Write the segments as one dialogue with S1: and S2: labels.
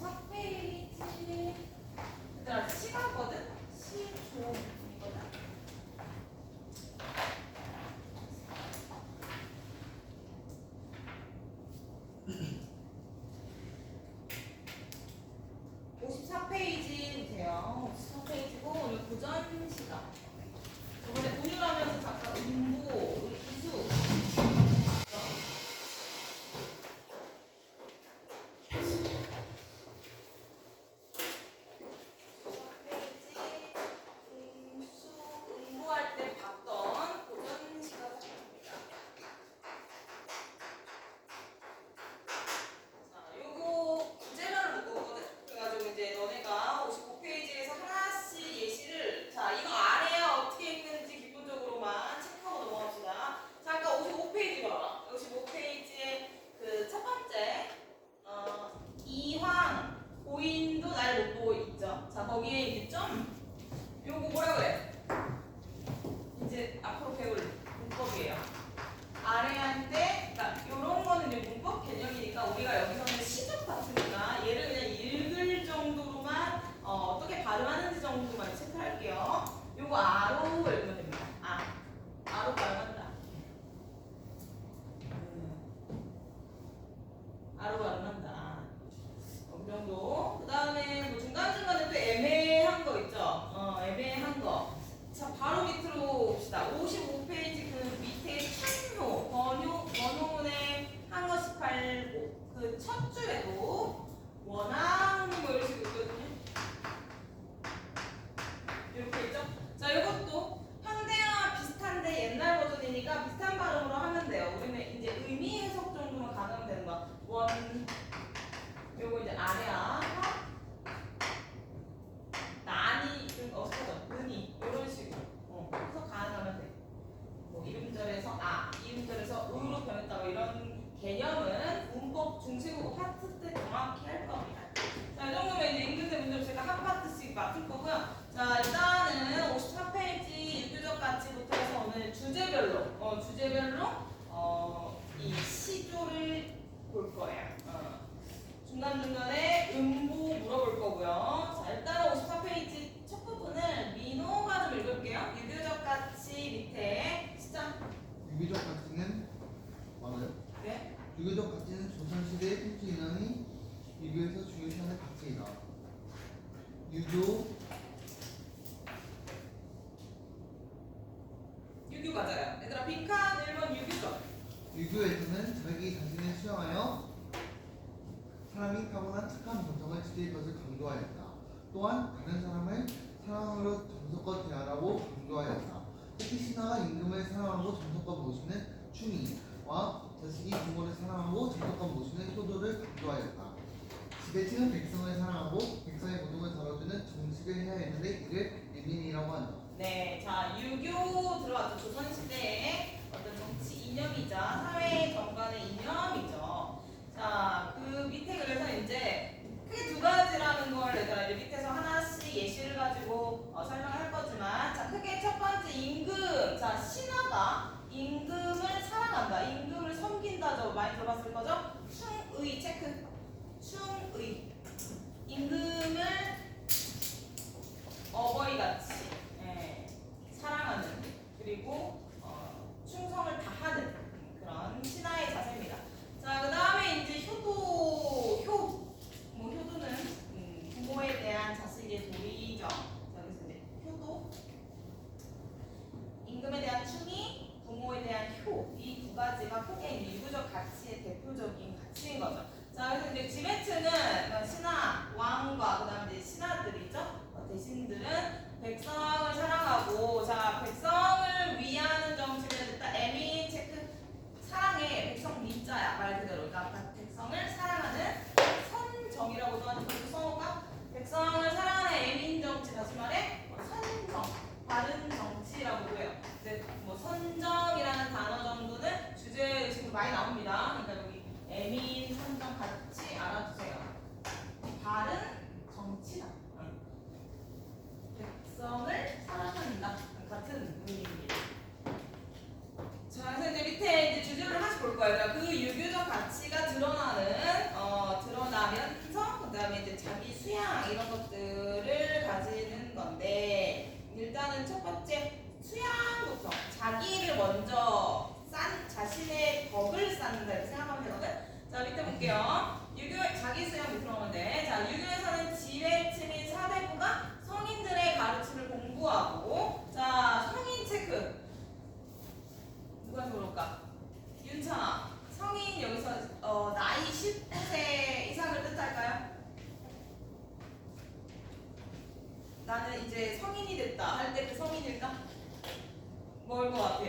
S1: 54페이지. 얘들아, 시가거든? 시조이거든? 54페이지 보세요. 54페이지고 오늘 고전 시각. 저번에 운율하면서 잠깐 음보, 기수. 공부할 때 봤던 고전 시각입니다. 자, 요거 구제별로 묶었거든. 그래가지고 이제 너네가 55페이지에서 하나씩 예시를, 자, 이거 아래에 어떻게 있는지 기본적으로만 체크하고 넘어갑시다. 잠깐 55페이지 봐라. 55페이지에 그 첫 번째 이황 고인도 날 못 보고 있죠. 자, 거기에 이제 점 요거 뭐라 그래? 이제 앞으로 배울 문법이에요. 아래한테, 그러니까 이런 거는 이제 문법 개념이니까 우리가 여기서는 시적 같으니까 얘를 그냥 읽을 정도로만 어떻게 발음하는지 정도만 체크할게요. 요거 아로 읽으면 됩니다. 아로 발음한다. 아로 발음한다. 어느 정도. 그 다음에 뭐 중간중간에 또 애매한 거 있죠? 애매한 거. 자, 바로 밑으로 봅시다. 55페이지 그 밑에 창효, 번호문에 한 것씩 팔고 그 첫 줄에도 원하는 뭐 이런 식으로 있거든요. 이렇게 있죠? 자, 이것도 현대와 비슷한데 옛날 버전이니까 비슷한 발음으로 하면 돼요. 우리는 이제 의미 해석 정도만 가능하면 되는 거야. 요거 이제 아래야. 난이 좀 어색하죠? 은이 이런 식으로 해석 가능하면 돼. 뭐 이름절에서 이름절에서 의로 변했다 뭐 이런 개념은 문법 중시국어 파트 때 정확히 할 겁니다. 자, 이 정도면 이제 인근대 문제를 제가 한 파트씩 맡을 거고요. 자, 일단은 54페이지 유교적 가치부터 해서 오늘 주제별로 이 시조를 볼 거예요. 중간중간에 음보 물어볼 거고요. 자, 일단 54페이지 첫 부분은 민호가 좀 읽을게요. 유교적 가치 밑에 시작.
S2: 유교적 가치는 맞아요?
S1: 네.
S2: 유교적 가치는 조선시대의 필수 인원이 유교에서 중요시하는 가치이다.
S1: 유교 맞아요. 얘들아, 빈칸 1번 유교죠.
S2: 유교에서는 자기 자신을 수용하여 사람이 타고난 착한 본성을 지킬 것을 강조하였다. 또한 다른 사람을 사랑으로 정성껏 대하라고 강조하였다. 특히 신하가 임금을 사랑하고 정성껏 모시는 충의와 자식이 부모를 사랑하고 정성껏 모시는 효도를 강조하였다. 지배층은 백성을 사랑하고 백성의 고통을 덜어주는 정식을 해야 했는데 이를 민민이라고 한다.
S1: 네, 자, 유교 들어왔죠. 조선시대의 어떤 정치 이념이자 사회 정관의 이념이죠. 자, 그 밑에 그래서 이제 크게 두 가지라는 걸 얘들아 이제 밑에서 하나씩 예시를 가지고 설명할 거지만, 자, 크게 첫 번째 임금. 자, 신하가 임금을 사랑한다. 임금을 섬긴다죠. 많이 들어봤을 거죠? 충의 체크. 충의. 임금을 어버이같이 사랑하는, 그리고 충성을 다하는 그런 신하의 자세입니다. 자, 그 다음에 이제 효도는 부모에 대한 자식의 도리죠. 자, 그래서 이제 효도, 임금에 대한 충의, 부모에 대한 효, 이 두 가지가 크게 이제 유교적 가치의 대표적인 가치인 거죠. 자, 그래서 이제 지배층은 신하, 왕과 그다음에 이제 신하들이죠. 대신들은 백성을 사랑하고, 자, 백성을 위하는 정치를 일단 애민 체크. 사랑의 백성 민자야, 말 그대로. 그러니까 백성을 사랑하는 선정이라고도 하는 것도 성어가 백성을 사랑하는 애민 정치, 다시 말해 선정, 바른 정치라고도 해요. 이제 뭐 선정이라는 단어 정도는 주제 의식으로 많이 나옵니다. 그러니까 여기 애민, 선정 같이 알아두세요. 바른 정치다. 백성을 사랑한다. 같은 의미입니다. 자, 그래서 이제 밑에 이제 주제를 하나씩 볼 거예요. 그 유교적 가치가 드러나면서, 그 다음에 이제 일단은 첫 번째 수양부터 자기를 먼저 자신의 덕을 쌓는다 이렇게 생각하면 되거든. 자 밑에 볼게요. 자기 수양부터 들어가면 돼. 자 유교에서는 지배층 및 사대부가 성인들의 가르침을 공부하고 자 성인 체크 누가 들어올까? 윤찬아 성인 여기서 나이 19세 이상을 뜻할까요? 나는 이제 성인이 됐다 할 때 그 성인일까? 뭘 것 같아?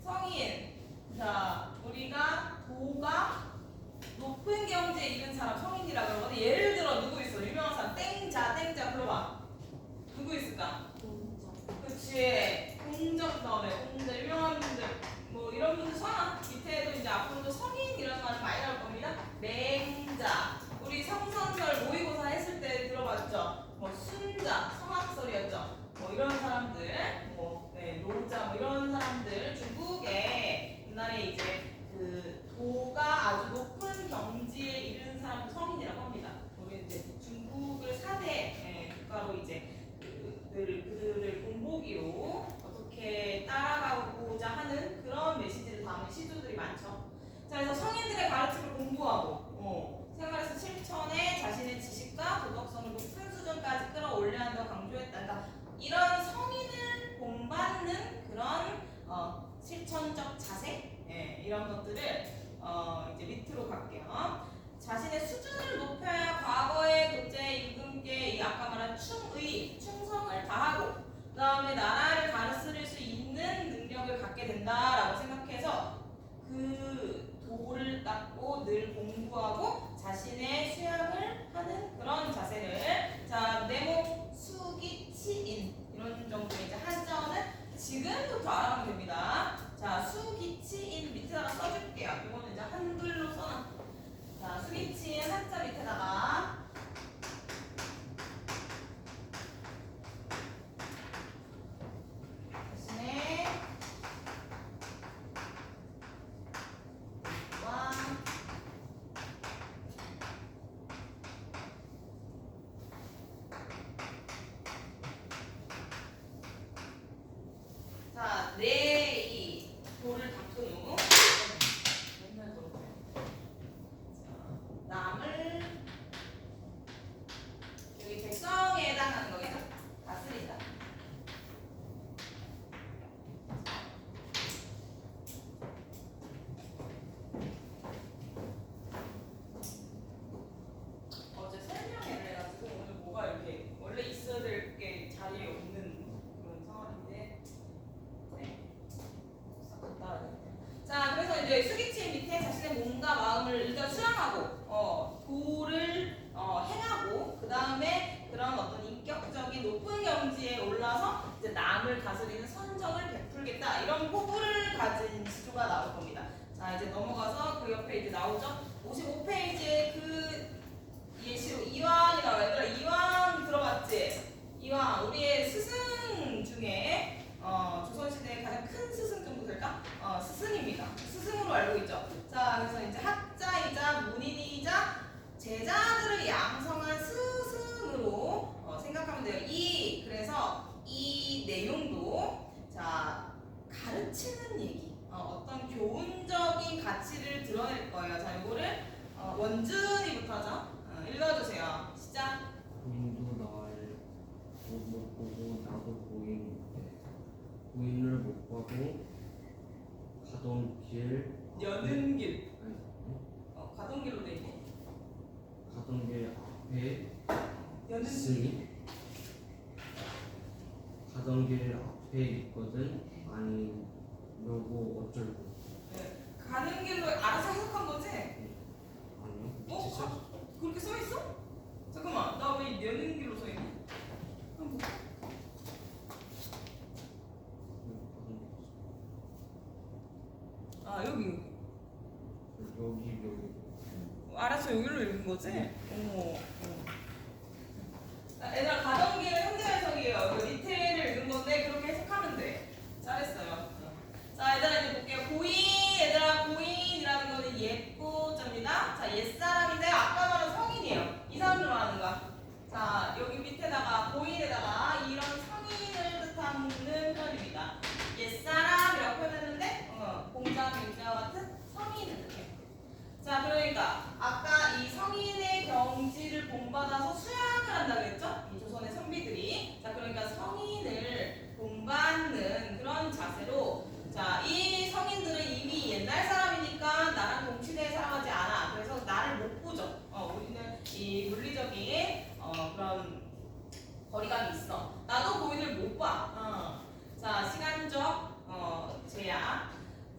S1: 성인. 자, 우리가 도가 높은 경지에 이른 사람 성인이라 그러거든. 예를 들어 누구 있어? 유명한 사람 땡자 불러봐. 누구 있을까? 그렇지. 공적 다음에 공자 유명한 분들 뭐 이런 분들 성함 밑에도 이제 앞으로도 성인이라는 말이 많이 나올 겁니다. 맹자. 우리 성선설 모의고사 했을 때 들어봤죠? 뭐 순자 성악설이었죠. 뭐 이런 사람들, 뭐 노자 뭐 이런 사람들 중국에 옛날에 이제 그 도가 아주 높은 경지에 이르는 사람을 성인이라고 합니다. 우리 이제 중국을 4대 국가로 이제 그들을 본보기로 어떻게 따라가고자 하는 그런 메시지를 담은 시조들이 많죠. 자, 그래서 성인들의 가르침을 공부하고 생활에서 실천해 자신의 지식과 도덕성을 높은 수준까지 끌어올려야 한다고 강조했다. 그러니까 이런 성인을 본받는 그런 실천적 자세 이런 것들을 이제 밑으로 갈게요. 자신의 수준을 높여야 과거의 교제, 임금께 이 아까 말한 충성을 다하고 그 다음에 나라를 다스릴 수 있는 능력을 갖게 된다라고 생각해서 그 도를 닦고 늘 공부하고 자신의 수양을 하는 그런 자세를 자 네모 수기치인 이런 정도의 이제 한자어는 지금부터 알아보면 됩니다. 자 수기치인 밑에다가 써줄게요. 이거는 이제 한글로 써놔. 자 수기치인 한자 밑에다가 자신의 자, 이 돌을 닦은 후 맨날 그러고 자, 남을 여기 백성에 해당하는 거겠죠? 다스린다. 어제 설명회를 해가지고 오늘 뭐가 이렇게 원래 있어야 될 게 자리에 없는 그런 상황인데 자, 그래서 이제 수기침 밑에 자신의 몸과 마음을 일단 수양하고, 도를 행하고, 그 다음에 그런 어떤 인격적인 높은 경지에 올라서 이제 남을 다스리는 선정을 베풀겠다 이런 포부를 가진 시조가 나올 겁니다. 자, 이제 넘어가서 그 옆에 이제 나오죠. 55페이지에 그 예시로 이왕이 나와요. 얘들아, 이왕 들어봤지? 이왕 우리의 스승 중에 조선시대의 가장 큰 스승 정도 될까? 스승입니다. 스승으로 알고 있죠. 자, 그래서 이제 학자이자 문인이자 제자들을 양성한 스승으로 생각하면 돼요. 그래서 이 내용도 자 가르치는 얘기, 어떤 교훈적인 가치를 드러낼 거예요. 자, 이거를 원준이부터 하죠. 읽어주세요. 시작.
S3: 고인도 나를 못 보고 나도 고인을 못 보고 가던 길
S1: 여는 길.
S3: 아니,
S1: 가던 길로 돼 있네.
S3: 가던 길 앞에
S1: 여는 길.
S3: 있으니 가던 길 앞에 있거든 아니려고 어쩔고
S1: 네. 가는 길로 알아서 해석한 거지?
S3: 아니요
S1: 그렇게 써 있어? 잠깐만, 나 왜 여는 길로 써 있니? 아 여기. 알았어, 여기로 읽은 거지? 얘들아, 가던 길은 현재 해석이에요. 그 밑에를 읽은 건데 그렇게 해석하면 돼. 잘했어요. 자, 얘들아 이제 볼게요. 고인, 얘들아 고인이라는 거는 옛고자입니다. 자, 옛사람인데 아까 말한 성인이에요. 이 사람들 말하는 거야. 자, 여기 밑에다가 고인에다가 이런 성인 옛사람이라고 표현했는데 공자, 민자와 같은 성인을 이렇게. 자, 그러니까 아까 이 성인의 경지를 본받아서 수양을 한다고 했죠? 이 조선의 선비들이. 자, 그러니까 성인을 본받는 그런 자세로 자, 이 성인들은 이미 옛날 사람이니까 나랑 동시대에 살아가지 않아. 그래서 나를 못 보죠. 우리는 이 물리적인 그런 거리감이 있어. 나도 고인을 못 봐. 자, 시간적 제약.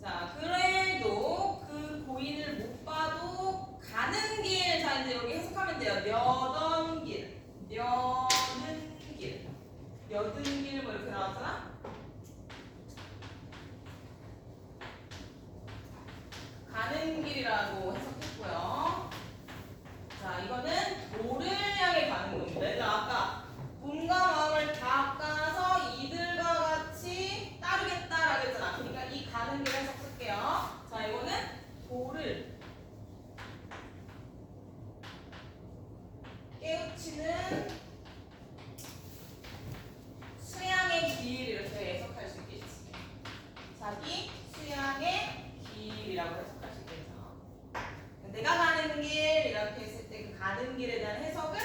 S1: 자, 그래도 그 고인을 못 봐도 가는 길. 자, 이제 여기 해석하면 돼요. 려던 길, 려는 길, 여든 길 뭐 이렇게 나왔잖아. 가는 길이라고 해석했고요. 자, 이거는 도를 향해 가는 겁니다. 얘들아, 아까 몸과 마음을 닦아서 이들과 같이 따르겠다라고 했잖아. 그러니까 이 가는 길을 해석 쓸게요. 자, 이거는 도를 깨우치는 수양의 길 이렇게 해석할 수 있겠지. 자기 수양의 길이라고 해석할 수 있겠죠. 내가 가는 길 이렇게 했을 때 그 가는 길에 대한 해석은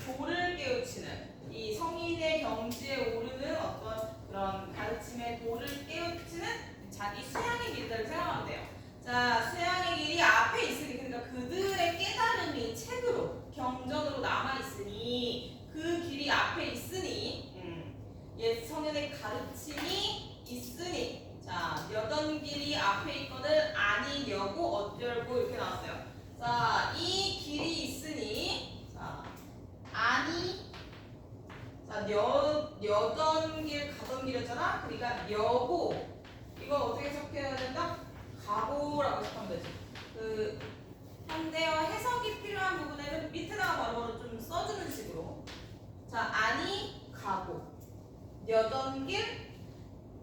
S1: 도를 깨우치는 이 성인의 경지에 오르는 어떤 그런 가르침의 도를 깨우치는 자기 수양의 길들을 생각하면 돼요. 자, 수양의 길이 앞에 있으니 그러니까 그들의 깨달음이 책으로 경전으로 남아 있으니 그 길이 앞에 있으니 옛 성인의 가르침이 있으니 자, 여던 길이 앞에 있거든 아니려고 어쩔고 이렇게 나왔어요. 자, 이 길이 있으니 자, 아니 자, 여던 길 가던 길이었잖아. 그러니까 여고 이거 어떻게 해석해야 된다? 가고라고 해석하면 되지. 그 현대어 해석이 필요한 부분에는 밑에다가 바로 좀 써주는 식으로 자, 아니 가고 여던 길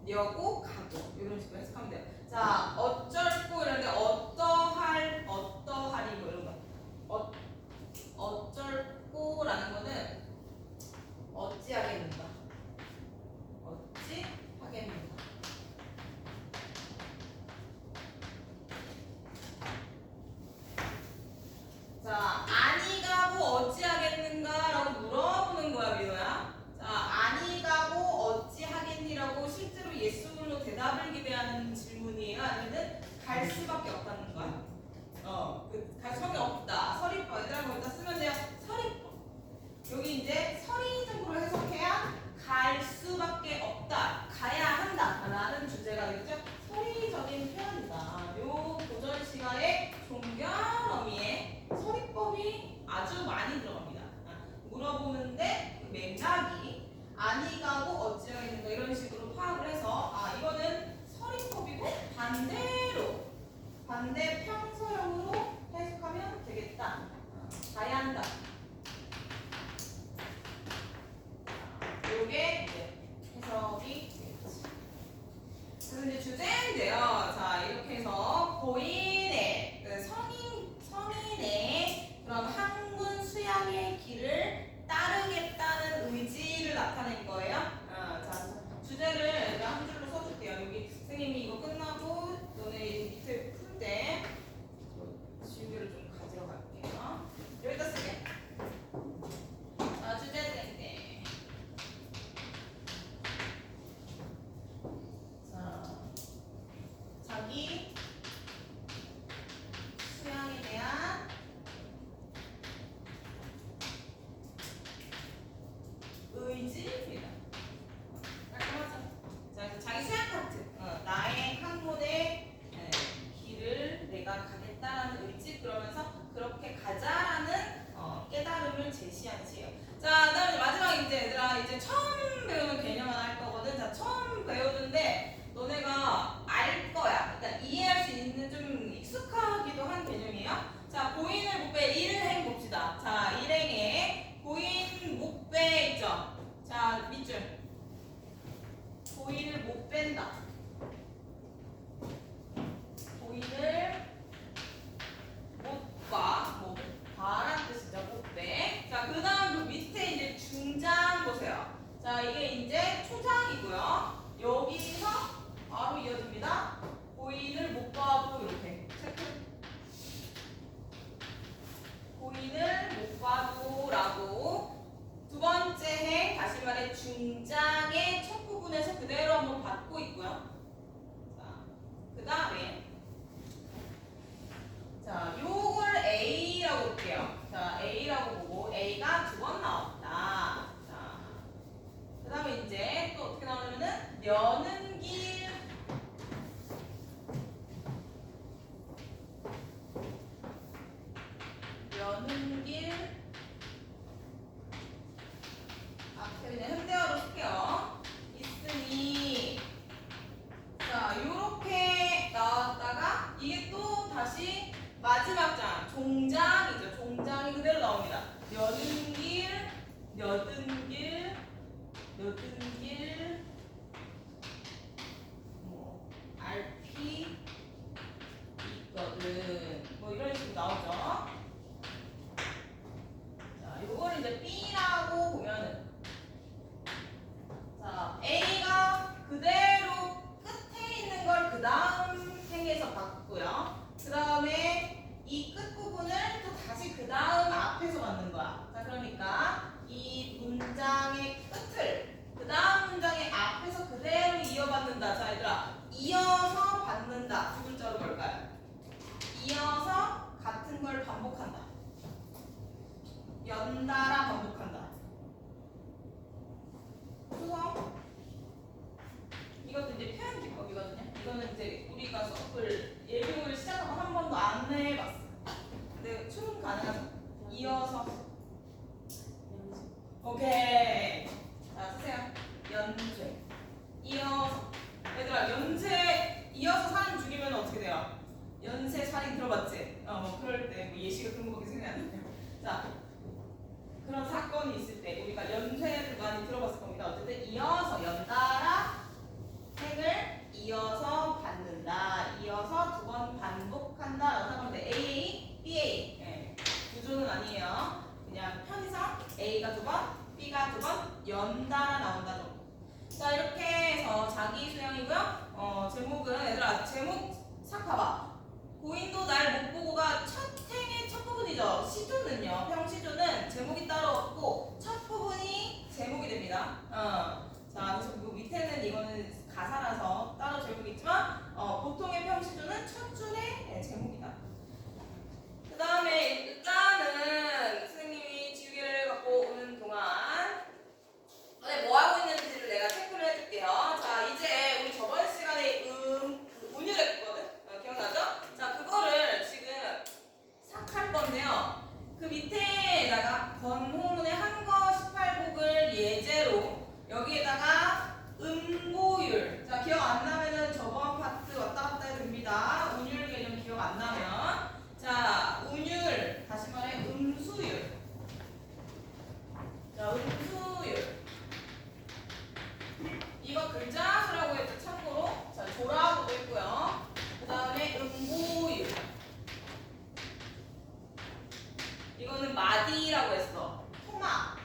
S1: 여고 가고 이런 식으로 해석하면 돼요. 자, 어쩔고 이런데 어떠하리 뭐 이런 거 어쩔고라는 거는 어찌하겠는가 어찌하겠는가. 자, 아니 가고 어찌하겠는가라고 물어보는 거야, 민호야. 자, 아니 가고 어찌하겠니라고 실제로 예스물로 대답을 기대하는 질문이에요? 아니면은 갈 수밖에 없다는 거야? 갈 수밖에 없다. 서리법. 얘들아, 거기다 쓰면 돼요. 서리법. 여기 이제 서리적으로 해석해야 갈 수밖에 없다. 가야 한다. 라는 주제가 되겠죠? 서리적인 표현이다. 요 고전 시가의 종결 어미에 서리법이 아주 많이 들어갑니다. 물어보는데 그 맥락이 아니 가고 어찌하겠는가 이런 식으로 파악을 해서 이거는 서리법이고 반대 평서형으로 해석하면 되겠다. 가야 한다. 요게 이제 해석이 되겠지. 그래서 이제 주제인데요. 자, 이렇게 해서 고인의 성인의 그런 학문 수양의 길을 따르겠다는 의지를 나타낸 거예요. 자, 주제를 한 줄로 써줄게요. 여기 선생님이 이거 끝나고 너네 밑에 풀 때 종장이죠. 종장이 그대로 나옵니다. 여든길, 여든길, 여든길, 뭐 RP 있거든. 뭐 이런 식으로 나오죠. 자, 요거를 이제 B라고 보면은, 자, A가 그대로 끝에 있는 걸 그 다음 행에서 받고요. 그 다음에 이 끝부분을 또 다시 그 다음 앞에서 받는 거야. 자, 그러니까 이 문장의 끝을 그 다음 문장의 앞에서 그대로 이어받는다. 자, 얘들아, 이어서 받는다. 두 글자로 뭘까요? 이어서 같은 걸 반복한다. 연달아 반복한다. 수성. 이것도 이제 표현 기법이거든요. 이거는 이제 우리가 수업을 예비고를 시작하고 한 번도 안 해봤어. 근데 충분 가능하죠? 이어서. 오케이. 자, 쓰세요. 연쇄. 이어서. 얘들아, 연쇄 이어서 사람 죽이면 어떻게 돼요? 연쇄 살인 들어봤지? 뭐 그럴 때 뭐 예시가 그런 거밖에 생각이 안 나요. 자, 그런 사건이 있을 때 우리가 연쇄를 많이 들어봤을 겁니다. 어쨌든 이어서 연달아 행을 이어서 받는다. 이어서 두 번 반복한다. 라고 하면 돼. AA, BA. 예. 구조는 아니에요. 그냥 편의상 A가 두 번, B가 두 번 연달아 나온다 정도. 자, 이렇게 해서 자기 수양이고요. 제목은 얘들아 제목 싹 봐봐. 고인도 날 못 보고가 첫 행의 첫 부분이죠. 시조는요. 평시조는 제목이 따로 없고 첫 부분이 제목이 됩니다. 자, 그래서 그 밑에는 이거는 가사라서 따로 제목이 있지만 보통의 평시조는 첫 줄의 제목이다. 그 다음에 일단은 선생님이 지우개를 갖고 오는 동안 너네 뭐 하고 있는지를 내가 체크를 해줄게요. 자, 이제 우리 저번 시간에 운율했거든. 기억나죠? 자, 그거를 지금 싹 할 건데요. 그 밑에다가 건호문의 한거 18곡을 예제로 여기에다가 음보율. 자, 기억 안 나면은 저번 파트 왔다 갔다 해도 됩니다. 운율 개념 기억 안 나면. 자, 운율. 다시 말해 음수율. 자, 음수율. 이거 글자 수라고 했죠. 참고로. 자, 조라고도 했고요. 그 다음에 음보율. 이거는 마디라고 했어. 토막,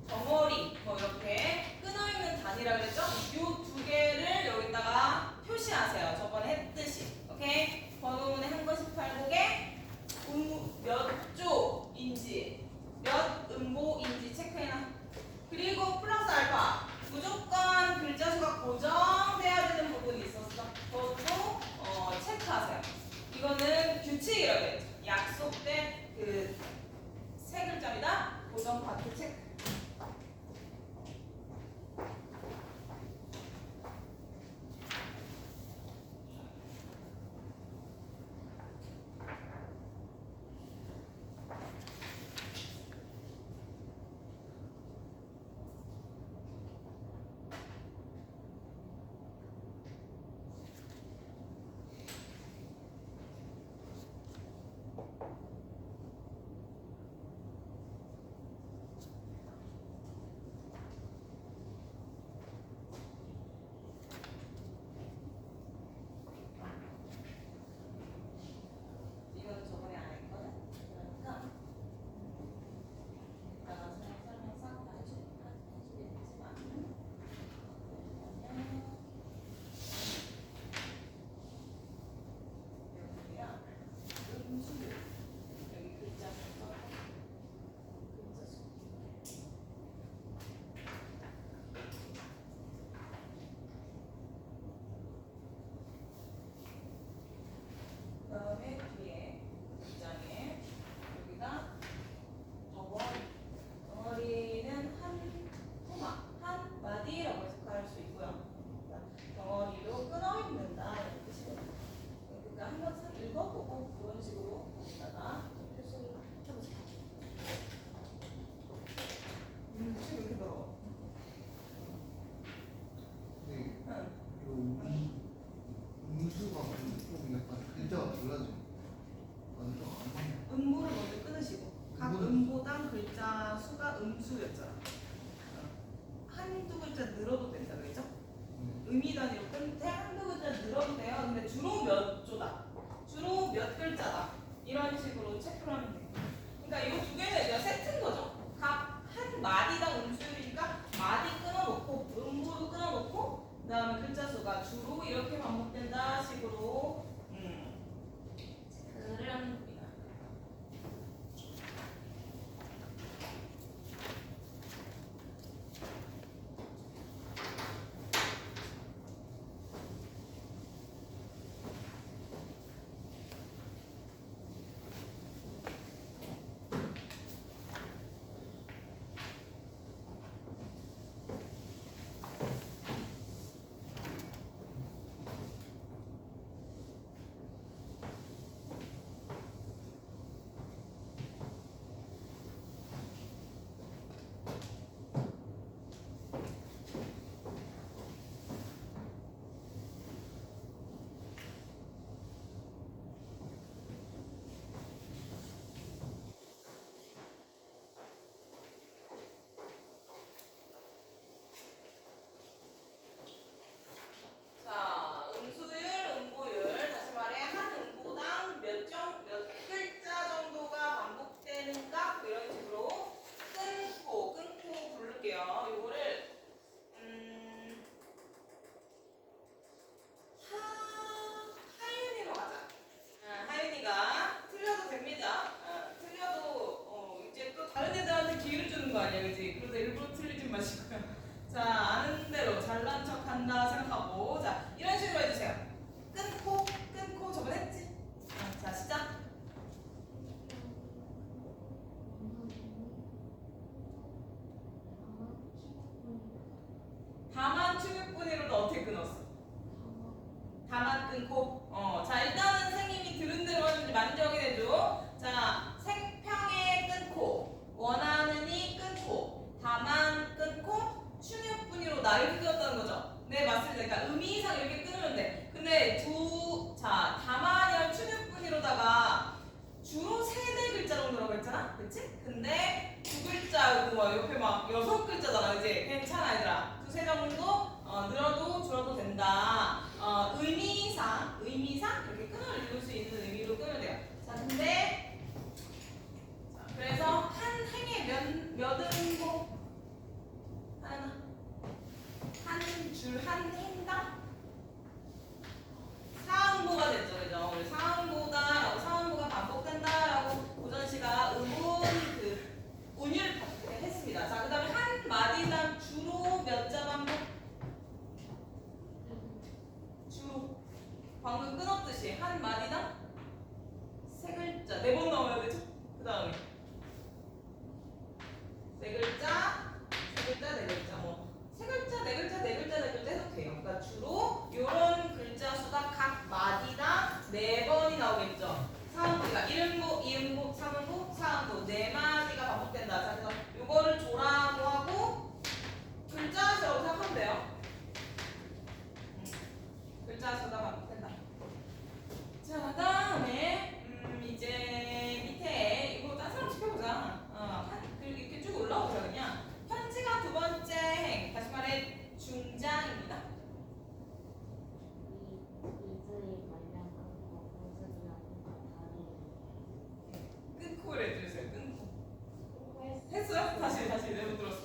S1: 덩어리, 뭐 이렇게 끊어있는 단위라고 했죠. 이 두 개를 여기다가 표시하세요. 저번에 했듯이. 오케이? 번호문의 한거 18곡에 몇 조인지, 몇 음보인지 체크해놔. 그리고 플러스 알파. 무조건 글자 수가 고정돼야 되는 부분이 있었어. 그것도 체크하세요. 이거는 규칙이라고 했죠. 약속된 그 세 글자입니다. 고정 파트 체크. 글자 수가 음수였잖아. 한두 글자 늘어도 된다 그랬죠? 의미 단위로 끝에 한두 글자 늘어도 돼요. 근데 주로 몇 조다. 주로 몇 글자다. 이런 식으로 체크를 하면 돼요. 그러니까 이거 두 개는 이제 세트인 거죠. 각 한 마디당 음수율이니까 마디 끊어놓고 음보도 끊어놓고 그다음에 글자 수가 주로 이렇게 반복된다 식으로 체크를 하는 겁니다. 자, 음수율, 음보율. 다시 말해 한 음보당 몇 글자 정도가 반복되는가 뭐 이런 식으로 끊고 부를게요. 요거를 하윤이로 하자. 하윤이가 틀려도 됩니다. 틀려도 이제 또 다른 애들한테 기회를 주는 거 아니야, 그지? 그래서 일부러 틀리지 마시고요. 자, 아는 대로 잘난 척 한다 생각하고, 자, 이런 식으로 해주세요. 끊고, 저번에 했지? 자, 시작. 다만 충격분이로도 어떻게 끊었어? 다만 끊고. 자, 일단은 선생님이 들은 대로 하는지 많이 확인해줘. 자, 생평에 끊고, 원하느니 끊고, 다만 끊고, 충격분이로 나 이렇게 끊었다는 거죠? 네, 맞습니다. 그러니까 의미상 이렇게 끊으면 돼. 근데 자, 다만이랑 충격분이로다가 주로 세네 글자 정도라고 했잖아? 그치? 근데 두 글자, 옆에 막 6글자잖아. 그치? 괜찮아, 얘들아. 두세 정도 늘어도 줄어도 된다. 의미상 이렇게 끈을 읽을 수 있는 의미로 끊으면 돼요. 자, 근데 자, 그래서 한 행에 몇 음보? 하나. 한 줄 한 행당? 사음보가 됐죠, 그죠? 우리 사음보가 반복된다라고 고전 씨가 운율 했습니다. 자, 그다음에 한 마디당 주로 몇 자 반복? 주로 방금 끊었듯이 한 마디당 세 글자 4번 나와야 되죠? 그다음에 네 글자, 세 글자, 네 글자, 세 글자, 네 글자, 네 글자, 네 글자 해도 돼요. 그러니까 주로 이런 글자 수가 각 마디당 4번이 나오겠죠. 사음보가 1음보, 2음보, 3음보, 4음보 4마디가 반복된다. 자, 그래서 이거를 조라고 하고 글자 수라고 생각하면 돼요. 글자 수가 반복된다. 자, 그다음에 이제 밑에 이거 딴 사람 시켜보자. 이렇게 쭉 올라오자 그냥. 편지가 두 번째 행. 다시 말해 중장입니다. 끊고를 해주세요. 끊고. 했어요? 다시 내가 못 들었어.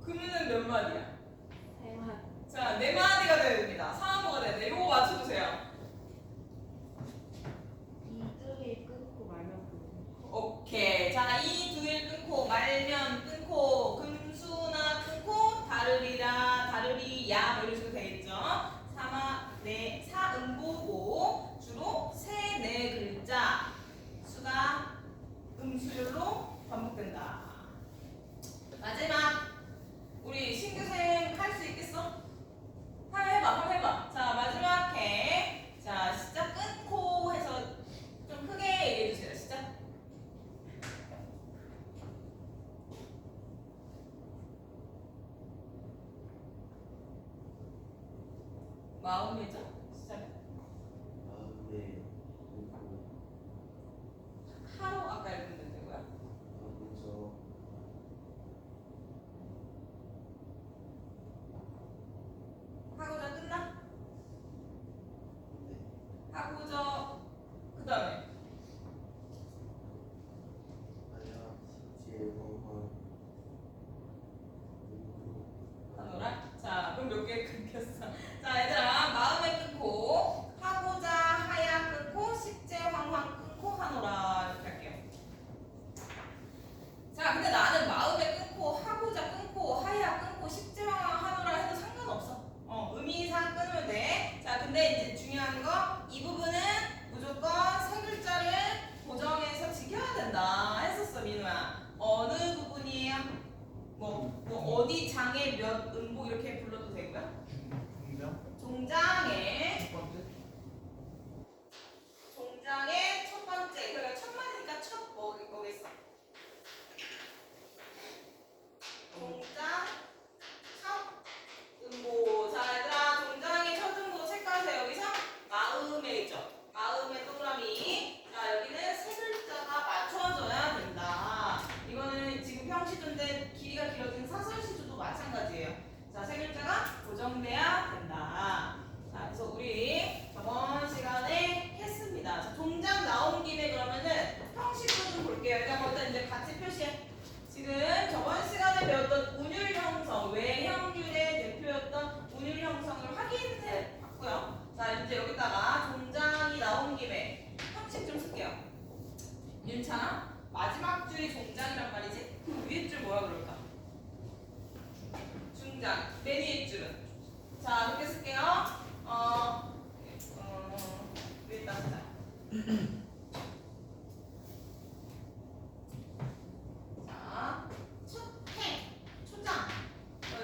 S1: 그러면은 몇 마디야? 자, 4마디가 돼야 됩니다. 사음보가 돼야 돼. 이거 맞춰주세요. 오케이. 자, 이 두 일 끊고 말면 끊고 금수나 끊고 다르리야 뭐 이런 식으로 되겠죠. 사음보고 주로 네 글자 수가 음수율로 반복된다. 마지막 우리 신규생 할 수 있겠어? 한번 해봐. 자, 마지막 해. 자, 시작 끊고 해서 좀 크게 얘기해주세요. 시작. 마음이죠? 시작.
S3: 네. 그리고
S1: 하로 아까 읽으면 되고요.
S3: 먼저
S1: 하고자 끝나?
S3: 네.
S1: 하고자 그 다음에
S3: 아야 시제 황황
S1: 하노라. 자, 그럼 몇 개 끊겼어? 자, 얘들아, 마음에 끊고 하고자 하야 끊고 식재 황황 끊고 하노라 이렇게 할게요. 자, 근데 나는 마음에 끊고 하고자 끊고 하야 끊고 식재 황황 하노라 해도 상관없어. 의미상 끊으면 돼. 자, 근데 이제 중요한 거 이 부분은 무조건 세 글자를 고정해서 지켜야 된다 했었어, 민우야. 어느 부분이에요? 뭐 어디 장에 몇 음보 이렇게 불러도 되고요.
S2: 중장
S1: 종장의
S2: 첫 번째
S1: 첫 번째, 그러니까 첫 마디니까 첫 뭐겠어? 종장 첫 음보. 자, 얘들아, 종장의 첫 음보 체크하세요. 여기서 마음에 있죠. 마음의 동그라미. 자, 여기는 세 글자가 맞춰져야 된다. 이거는 지금 평시조인데 길이가 길어진 사설시조도 마찬가지예요. 자, 세 글자가 고정돼야 된다. 자, 그래서 우리 저번 시간에 했습니다. 자, 종장 나온 김에 그러면은 형식도 좀 볼게요. 일단 먼저 이제 같이 표시해. 지금 저번 시간에 배웠던 운율 형성, 외형률의 대표였던 운율 형성을 확인해 봤고요. 자, 이제 여기다가 종장이 나온 김에 형식 좀 쓸게요. 윤찬아, 마지막 줄이 종장이란 말이지? 위에 줄 뭐라 그럴까? 중장. 맨 위에 줄은? 자, 그렇게 쓸게요. 위에다 쓰자. 자, 첫해, 초장.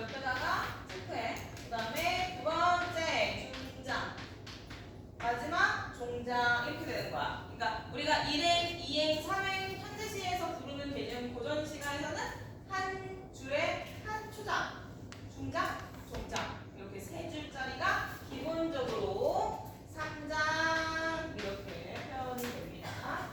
S1: 옆에다가 체크해. 그 다음에 두 번째, 중장. 마지막, 종장. 이렇게 되는 거야. 그러니까 우리가 1행, 2행, 3행, 현대시에서 부르는 개념 고전 시간에서는 한 줄에 한 초장, 중장, 종장. 이렇게 세 줄짜리가 기본적으로 3장 이렇게 표현이 됩니다.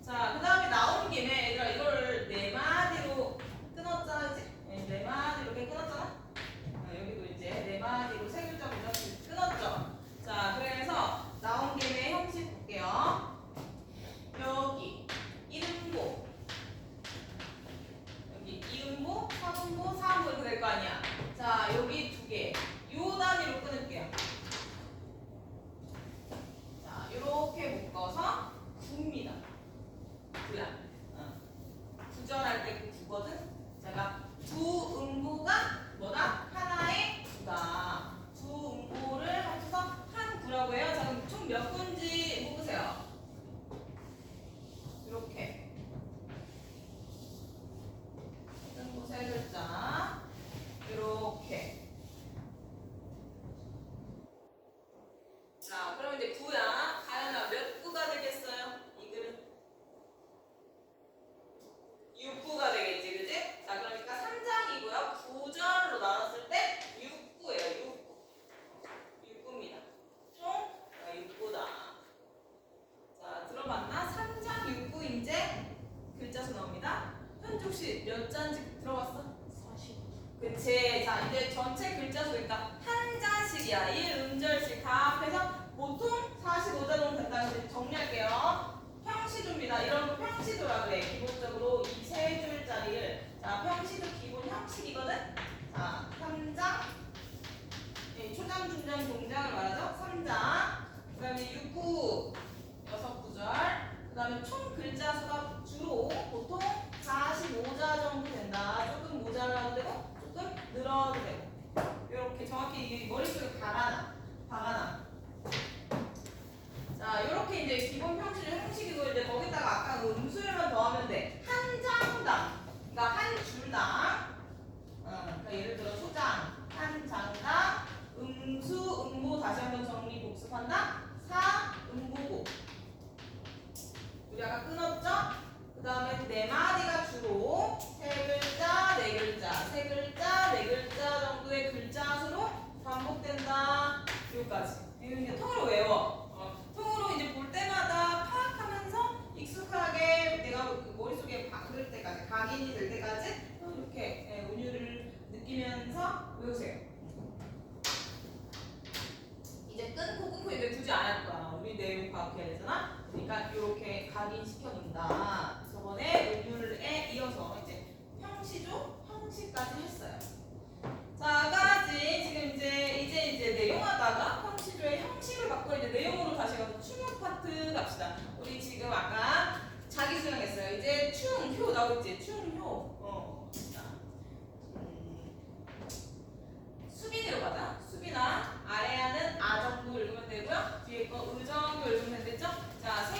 S1: 자, 그 다음에 나온 김에 얘들아 이걸 네 마디로 끊었잖아, 그치? 네 마디로 이렇게 끊었잖아? 여기도 이제 네 마디로 세 글자 문장씩 끊었죠? 자, 그래서 나온 김에 형식 볼게요. 여기 이음보, 여기 이음보, 삼음보, 사음보 이렇게 될 거 아니야? 자, 여기 두 개, 요 단위로 끊을게요. 자, 이렇게 묶어서 구입니다. 구야. 구절할 때 그 구거든. 제가 두 음보가 뭐다? 하나의 구다. 두 음보를 합쳐서 한 구라고 해요. 자, 그럼 총 몇 군지 뽑으세요. 이렇게. 음보 세 글자. 이렇게. 자, 그럼 이제 구야. 가연아 몇 구가 되겠어요? 이 글은? 6구가 되겠지, 그지? 자, 그러니까 3장이고요. 9절로 나눴을 때 6구예요, 6구. 6구입니다. 총 6구다. 자, 들어봤나? 3장 6구 이제 글자 수 나옵니다. 현주 혹시 몇 잔지 들어봤어? 40. 그치. 자, 이제 전체 글자 수, 그러니까 한 자씩이야. 1음절씩 다 합해서 보통 45자 정도 된다는 걸 정리할게요. 평시조입니다. 이런 거 평시조라 그래. 기본적으로 이 세 줄짜리를. 자, 평시조 기본 형식이거든. 자, 3장. 초장, 중장, 종장을 말하죠. 3장. 그 다음에 6구, 6구절. 그 다음에 총 글자 수가 주로 보통 45자 정도 된다. 조금 모자라도 되고, 조금 늘어도 되고. 이렇게 정확히 머릿속에 박아놔. 자, 이렇게 이제 기본 평시조 형식이고, 이제 거기다가 아까 그 음수율만 더하면 돼. 한 장당, 그러니까 한 줄당, 그러니까 예를 들어 초장, 한 장당, 음수, 음보 다시 한번 정리 복습한다. 사, 음보고. 우리 아까 끊었죠? 그 다음에 네 마디가 주로 세 글자, 네 글자, 세 글자, 네 글자 정도의 글자 수로 반복된다. 여기까지. 이거 이제 통으로 외워. 통으로 이제 볼 때마다 파악하면서 익숙하게 내가 머릿속에 그럴 때까지 각인이 될 때까지 이렇게 운율을 느끼면서 외우세요. 이제 끊고 이제 두지 않을 거야. 우리 내용 파악해야 되잖아. 그러니까 이렇게 각인시켜둔다. 저번에 운율에 이어서 이제 형시조, 형식까지 했어요. 자까지 지금 이제 내용하다가 형시조의 형식을 바꿔 이제 내용으로 다시 가서 충용 파트 갑시다. 우리 지금 아까 자기 수용했어요. 이제 충효 나오겠지? 충효. 자, 수빈이로 가자. 수빈아, 아래야는 아 정도 읽으면 되고요. 뒤에 거 의 정도 읽으면 되겠죠? 자,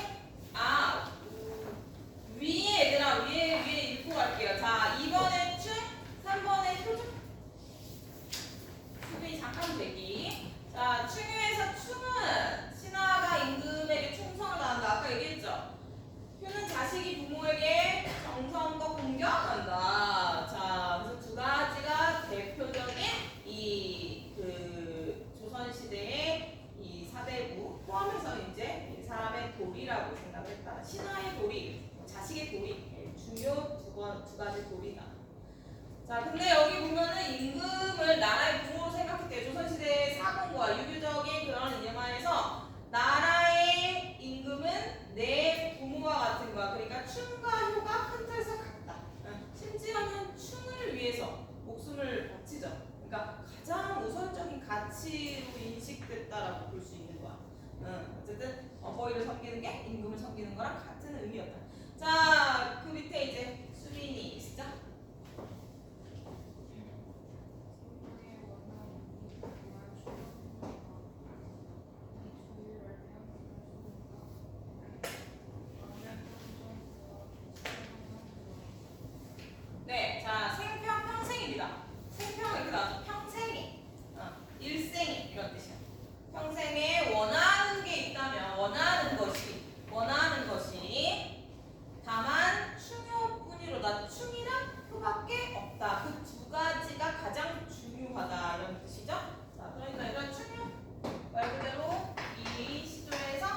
S1: 위에 얘들아, 위에 읽고 갈게요. 자, 2번에 충, 3번에 효죠. 수빈이 잠깐 대기. 자, 충유에서 충은 신하가 임금에게 충성을 다한다. 아까 얘기했죠? 효는 자식이 부모에게 정성껏 공경한다. 자, 그래서 두 가지가 대표적인 조선시대의 이 사대부 포함해서 이제 이 사람의 도리라고 생각을 했다. 신하의 도리, 자식의 도리, 중요 두 가지 도리다. 자, 근데 여기 보면은 임금을 나라의 부모로 생각했대요. 조선시대의 사공과 유교적인 그런 이념하에서 나라의 임금은 내 부모와 같은 거야. 그러니까 충과 효가 큰 틀에서 같다. 심지어는 충을 위해서 목숨을 바치죠. 그러니까 가장 우선적인 가치로 인식됐다라고 볼 수 있는 거야. 어쨌든 어버이를 섬기는 게 임금을 섬기는 거랑 같은 의미였다. 자, 그 밑에 이제 수빈이 시작. 네, 자, 생평 평생입니다. 생평 이렇게 나와서 평생이, 일생이 이런 뜻이야. 평생에 원하는 게 있다면 원하는 것이 다만 충효뿐이로다. 충이랑 효밖에 없다. 그 두 가지가 가장 중요하다는 뜻이죠. 자, 그러니까 이런 충효 말 그대로 이 시조에서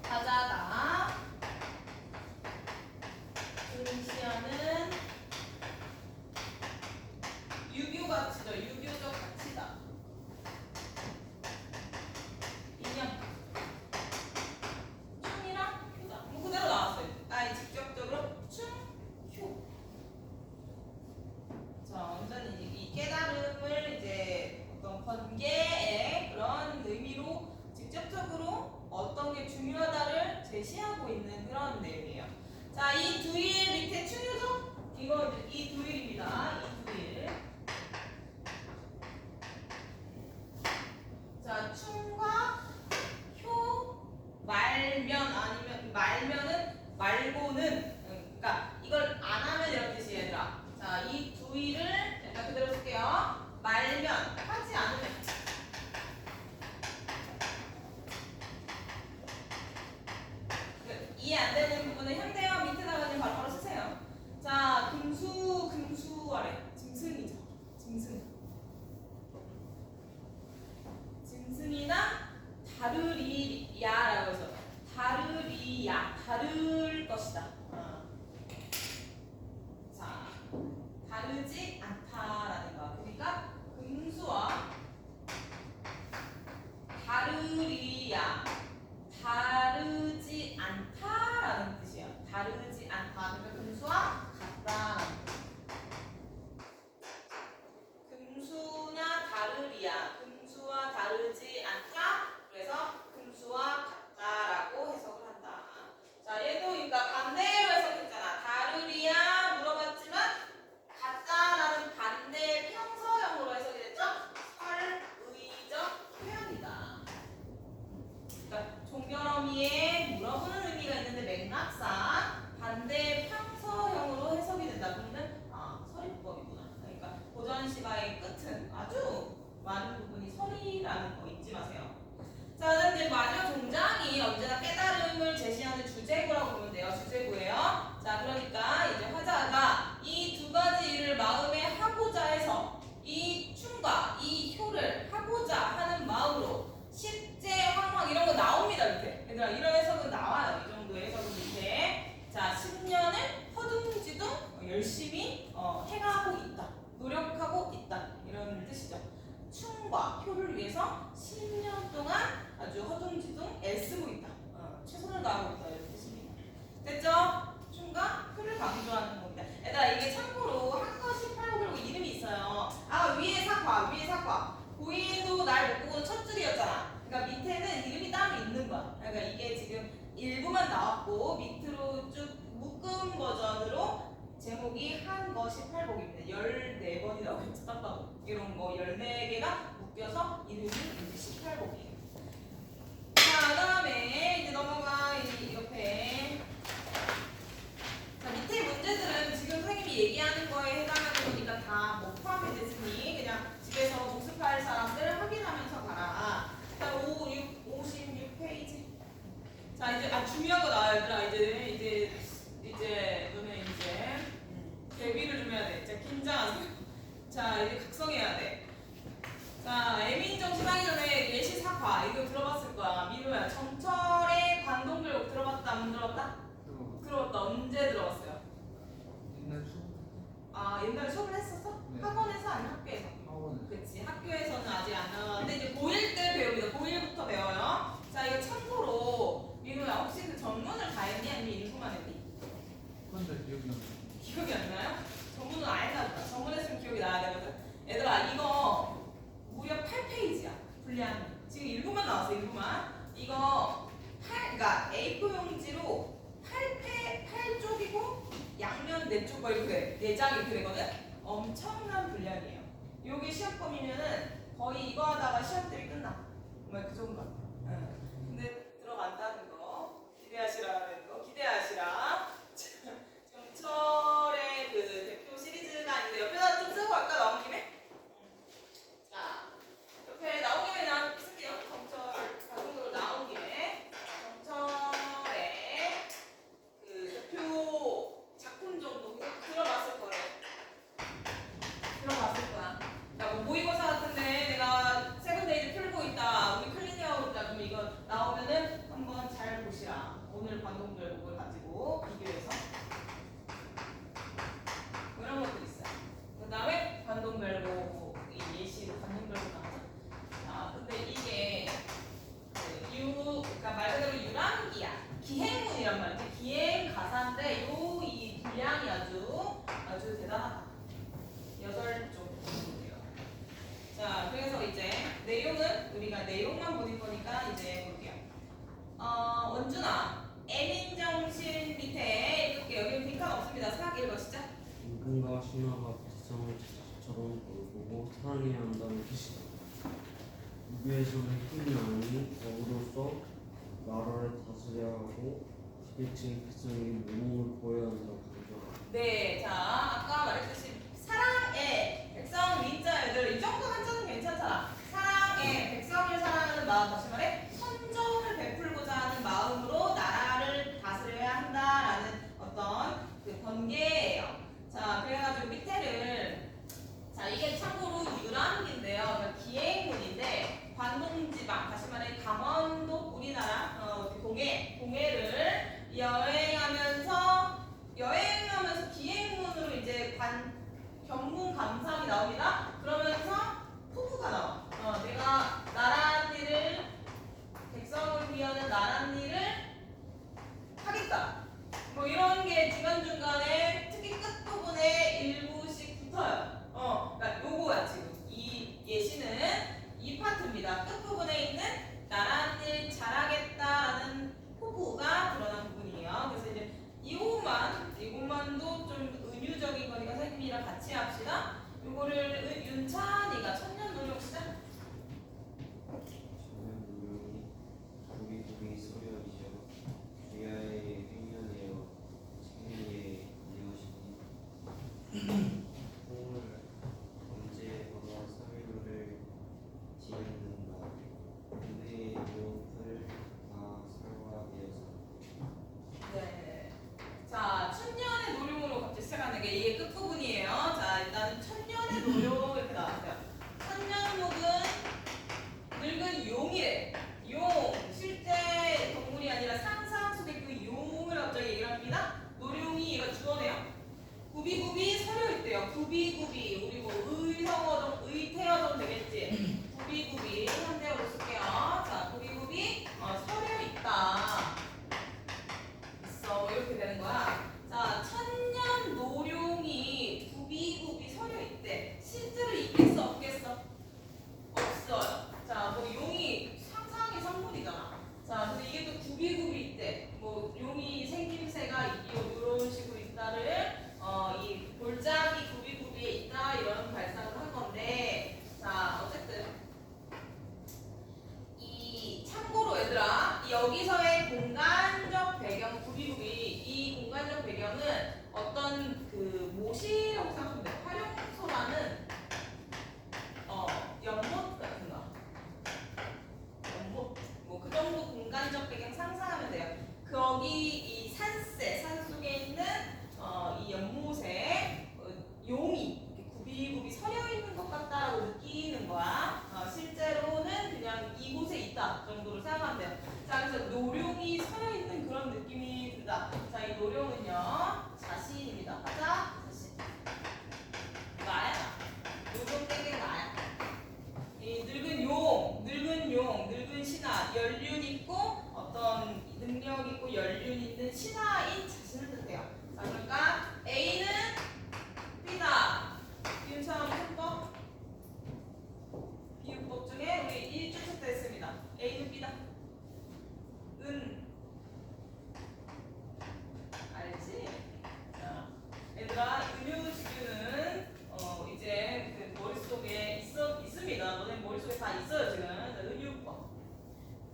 S1: 하자가 중시하는 유교 가치죠. 유교적 가치다. 인형. 충이랑 효다. 뭐 그대로 나왔어요. 아니 직접적으로 충, 효. 자, 완전히 이 깨달음을 이제 어떤 번개의 그런 의미로 직접적으로 어떤 게 중요하다를 제시하고 있는 그런 내용이에요. 자, 이 두일 밑에 충효죠? 이거 이 두일입니다. 이 두일. 자, 충과 효 말면 아니면 말면은 말고는 그러니까 이걸 안 하면 이런 뜻이에요, 얘들아. 자, 이 두일을 일단 그대로 쓸게요. 말면 하지 않으면 이해 안 되는 부분은 현대어 밑에다가 그냥 바로 쓰세요. 자, 금수 아래 짐승이죠. 짐승이나 다르리야라고 해서 다르리야, 다를 것이다. 자, 다르지 않다라는 거. 그러니까 금수와 성과, 효를 위해서 10년 동안 아주 허둥지둥 애쓰고 있다. 최선을 다하고 있다. 이런 뜻입니다. 됐죠? 춤과 효를 강조하는 겁니다. 얘들아, 이게 참고로 학과 18곡이라고 이름이 있어요. 아, 위에 사과, 위에 사과. 고인도 날 못 보고는 첫 줄이었잖아. 그러니까 밑에는 이름이 따로 있는 거야. 그러니까 이게 지금 일부만 나왔고 밑으로 쭉 묶음 버전으로 제목이 한거 18곡입니다. 14번이라고 했죠. 이런 거 14개가 묶여서 이름이 이제 18곡이에요. 자, 그 다음에 이제 넘어가 이 옆에. 자, 밑에 문제들은 지금 선생님이 얘기하는 거에 해당하는 거니까 다 뭐 포함이 됐으니 그냥 집에서 복습할 사람들 확인하면서 가라. 자, 56페이지. 자, 이제 중요한 거 나와요, 얘들아. 이제 너네 이제 대비를 좀 해야 돼. 자, 긴장하세요. 자, 이제 각성해야 돼. 자, 애민정 시작하기 전에 예시 사과 이거 들어봤을 거야. 민우야, 정철의 관동교육 들어봤다, 안 들어봤다? 들어봤다. 언제 들어봤어요?
S2: 옛날 수업
S1: 아, 옛날에 수업을 했었어?
S2: 네.
S1: 학원에서 아니면 학교에서?
S2: 학원에서
S1: 그치, 학교에서는 아직 안 나왔는데 이제 고1 때 배웁니다. 고1부터 배워요. 자, 이거 참고로 민우야, 혹시 그 전문을 다 했니? 아니면 인수만 했니?
S2: 혼자 기억이 안 나.
S1: 기억이 안 나요? 전문은 안 했나 보다. 전문했으면 기억이 나야 되거든. 얘들아, 이거 무려 8페이지야. 분량이. 지금 일부만 나왔어, 일부만. 이거 그러니까 A4 용지로 8쪽이고 양면 4쪽 거 이렇게 4장이 그래거든. 엄청난 분량이에요. 요게 시험범위면은 거의 이거 하다가 시험 때문에 끝나. 정말 그 정도. 응. 근데 들어간다는 거 기대하시라는 거 기대하시라. 정철의 그 대표 시리즈가 아닌데 옆에다 좀 쓰고 갈까, 나온 김에? 자, 옆에 나온 김에 그냥 쓸게요. 정철 자동으로 나온 김에 정철의 그 대표 작품 정도 들어봤을 거예요. 들어봤을 거야. 야, 뭐 모의고사 같은데 내가 세븐데이즈 풀고 있다, 우리 클리닉하고 있다, 그럼 이거 나오면은 한번 잘 보시라. 오늘 관동별곡을 가지고 비교해서 뭐 이런 것도 있어요. 그 다음에 관동별곡 이 예시로 관동별곡 나오죠. 자, 근데 이게 그러니까 말 그대로 유랑기야. 기행문이란 말이지. 기행 가사인데 이 분량이 아주 대단하다. 8쪽 정도예요. 자, 그래서 이제 내용은 우리가 내용만 보낼 거니까 이제 볼게요. 원준아, 애민정신 밑에 이렇게 여기 빈칸 없습니다. 싹 읽어주자.
S3: 인간과 신화가 백성을 자식처럼 돌보고 사랑해야 한다는 뜻이다. 유교에서는 흠이하니 법으로서 나라를 다스려야 하고 지배층 백성에게 모범을 보여야 한다고 강조하다.
S1: 네, 자, 아까 말했듯이 사랑의 백성 민자애들 이 정도 한자는 괜찮잖아. 사랑의 백성을 사랑하는 마음, 다시 말해 선정을 베풀고자 하는 마음으로 나라를 다스려야 한다라는 어떤 그 번개예요. 자, 그래가지고 밑에를 자, 이게 참고로 유랑기인데요. 그러니까 기행문인데 관동지방, 다시 말해 강원도 우리나라 동해를 여행하면서 기행문으로 이제 견문 감상이 나옵니다. 그러면서 포부가 나와. 내가 나란 일을 백성을 위하는 나란 일을 하겠다. 뭐 이런 게 중간중간에 특히 끝부분에 일부씩 붙어요. 그러니까 요거야 지금. 이 예시는 이 파트입니다. 끝부분에 있는 나란 일 잘하겠다라는 포부가 드러난 부분이에요. 그래서 이제 이것만도 좀 은유적인 거니까 선생님이랑 같이 합시다. 요거를 윤찬이가 천년 노력 시작.
S4: 저는 노령이 고비고비 서려이죠. 주야의 행년에요 생리에 이어시니 홍을 범죄하고 사회로를 지었는가 그대의 용을 다 설화되어서.
S1: 네. 자, 천년의 노령으로 갑자기 시작하는 게 이게 끝부분이에요. 자, 일단 천년의 노령 이렇게 나왔어요. 천년목은 늙은 용이래. 용, 실제 동물이 아니라 상상 속의 그 용을 갑자기 얘기를 합니다. 노령이 얘가 주어네요. 구비구비 서려 있대요. 구비구비, 우리 뭐 의태어정 되겠지. 다 있어요 지금. 은유법.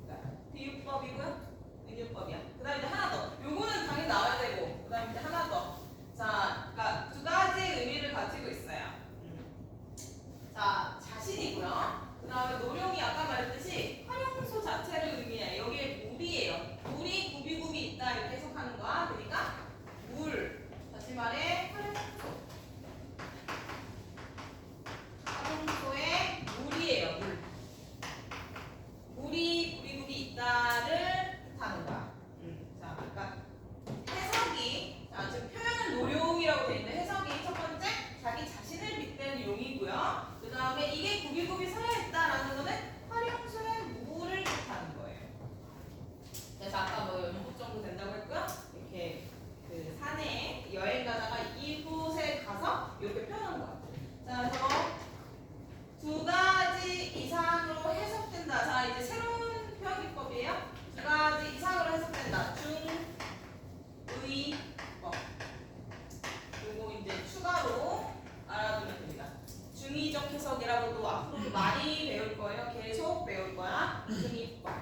S1: 그러니까 비유법이고요. 은유법이야. 그다음에 이제 하나 더. 요거는 당연히 나와야 되고. 그다음에 이제 하나 더. 자, 그러니까 두 가지의 의미를 가지고 있어요. 자, 자신이고요. 그다음에 노령이 아까 말했듯이 활용소 자체를 의미해요. 여기에 물이에요. 물이 구비구비 있다 이렇게 해석하는 거야. 그러니까 물. 다시 말해 활용소. 활용소에 물이에요. 물. 물이 구비구비 있다를 뜻하는 거야. 자, 그러니까 해석이 지금 표현은 노룡이라고 돼 있는데 해석이 첫 번째 자기 자신을 빗대는 용이고요. 그 다음에 이게 구비구비 서야 있다라는 거는 활용소의 물을 뜻하는 거예요. 그래서 아까 뭐 연북 정도 된다고 했고요. 이렇게 그 산에 여행 가다가 이곳에 가서 이렇게 표현한 것 같아요. 자, 그래서 두 가지 이상으로 해석된다. 자, 이제 새로운 표현기법이에요. 두 가지 이상으로 해석된다. 중의법. 요거 이제 추가로 알아두면 됩니다. 중의적 해석이라고도 앞으로 많이 배울 거예요. 계속 배울 거야. 중의법.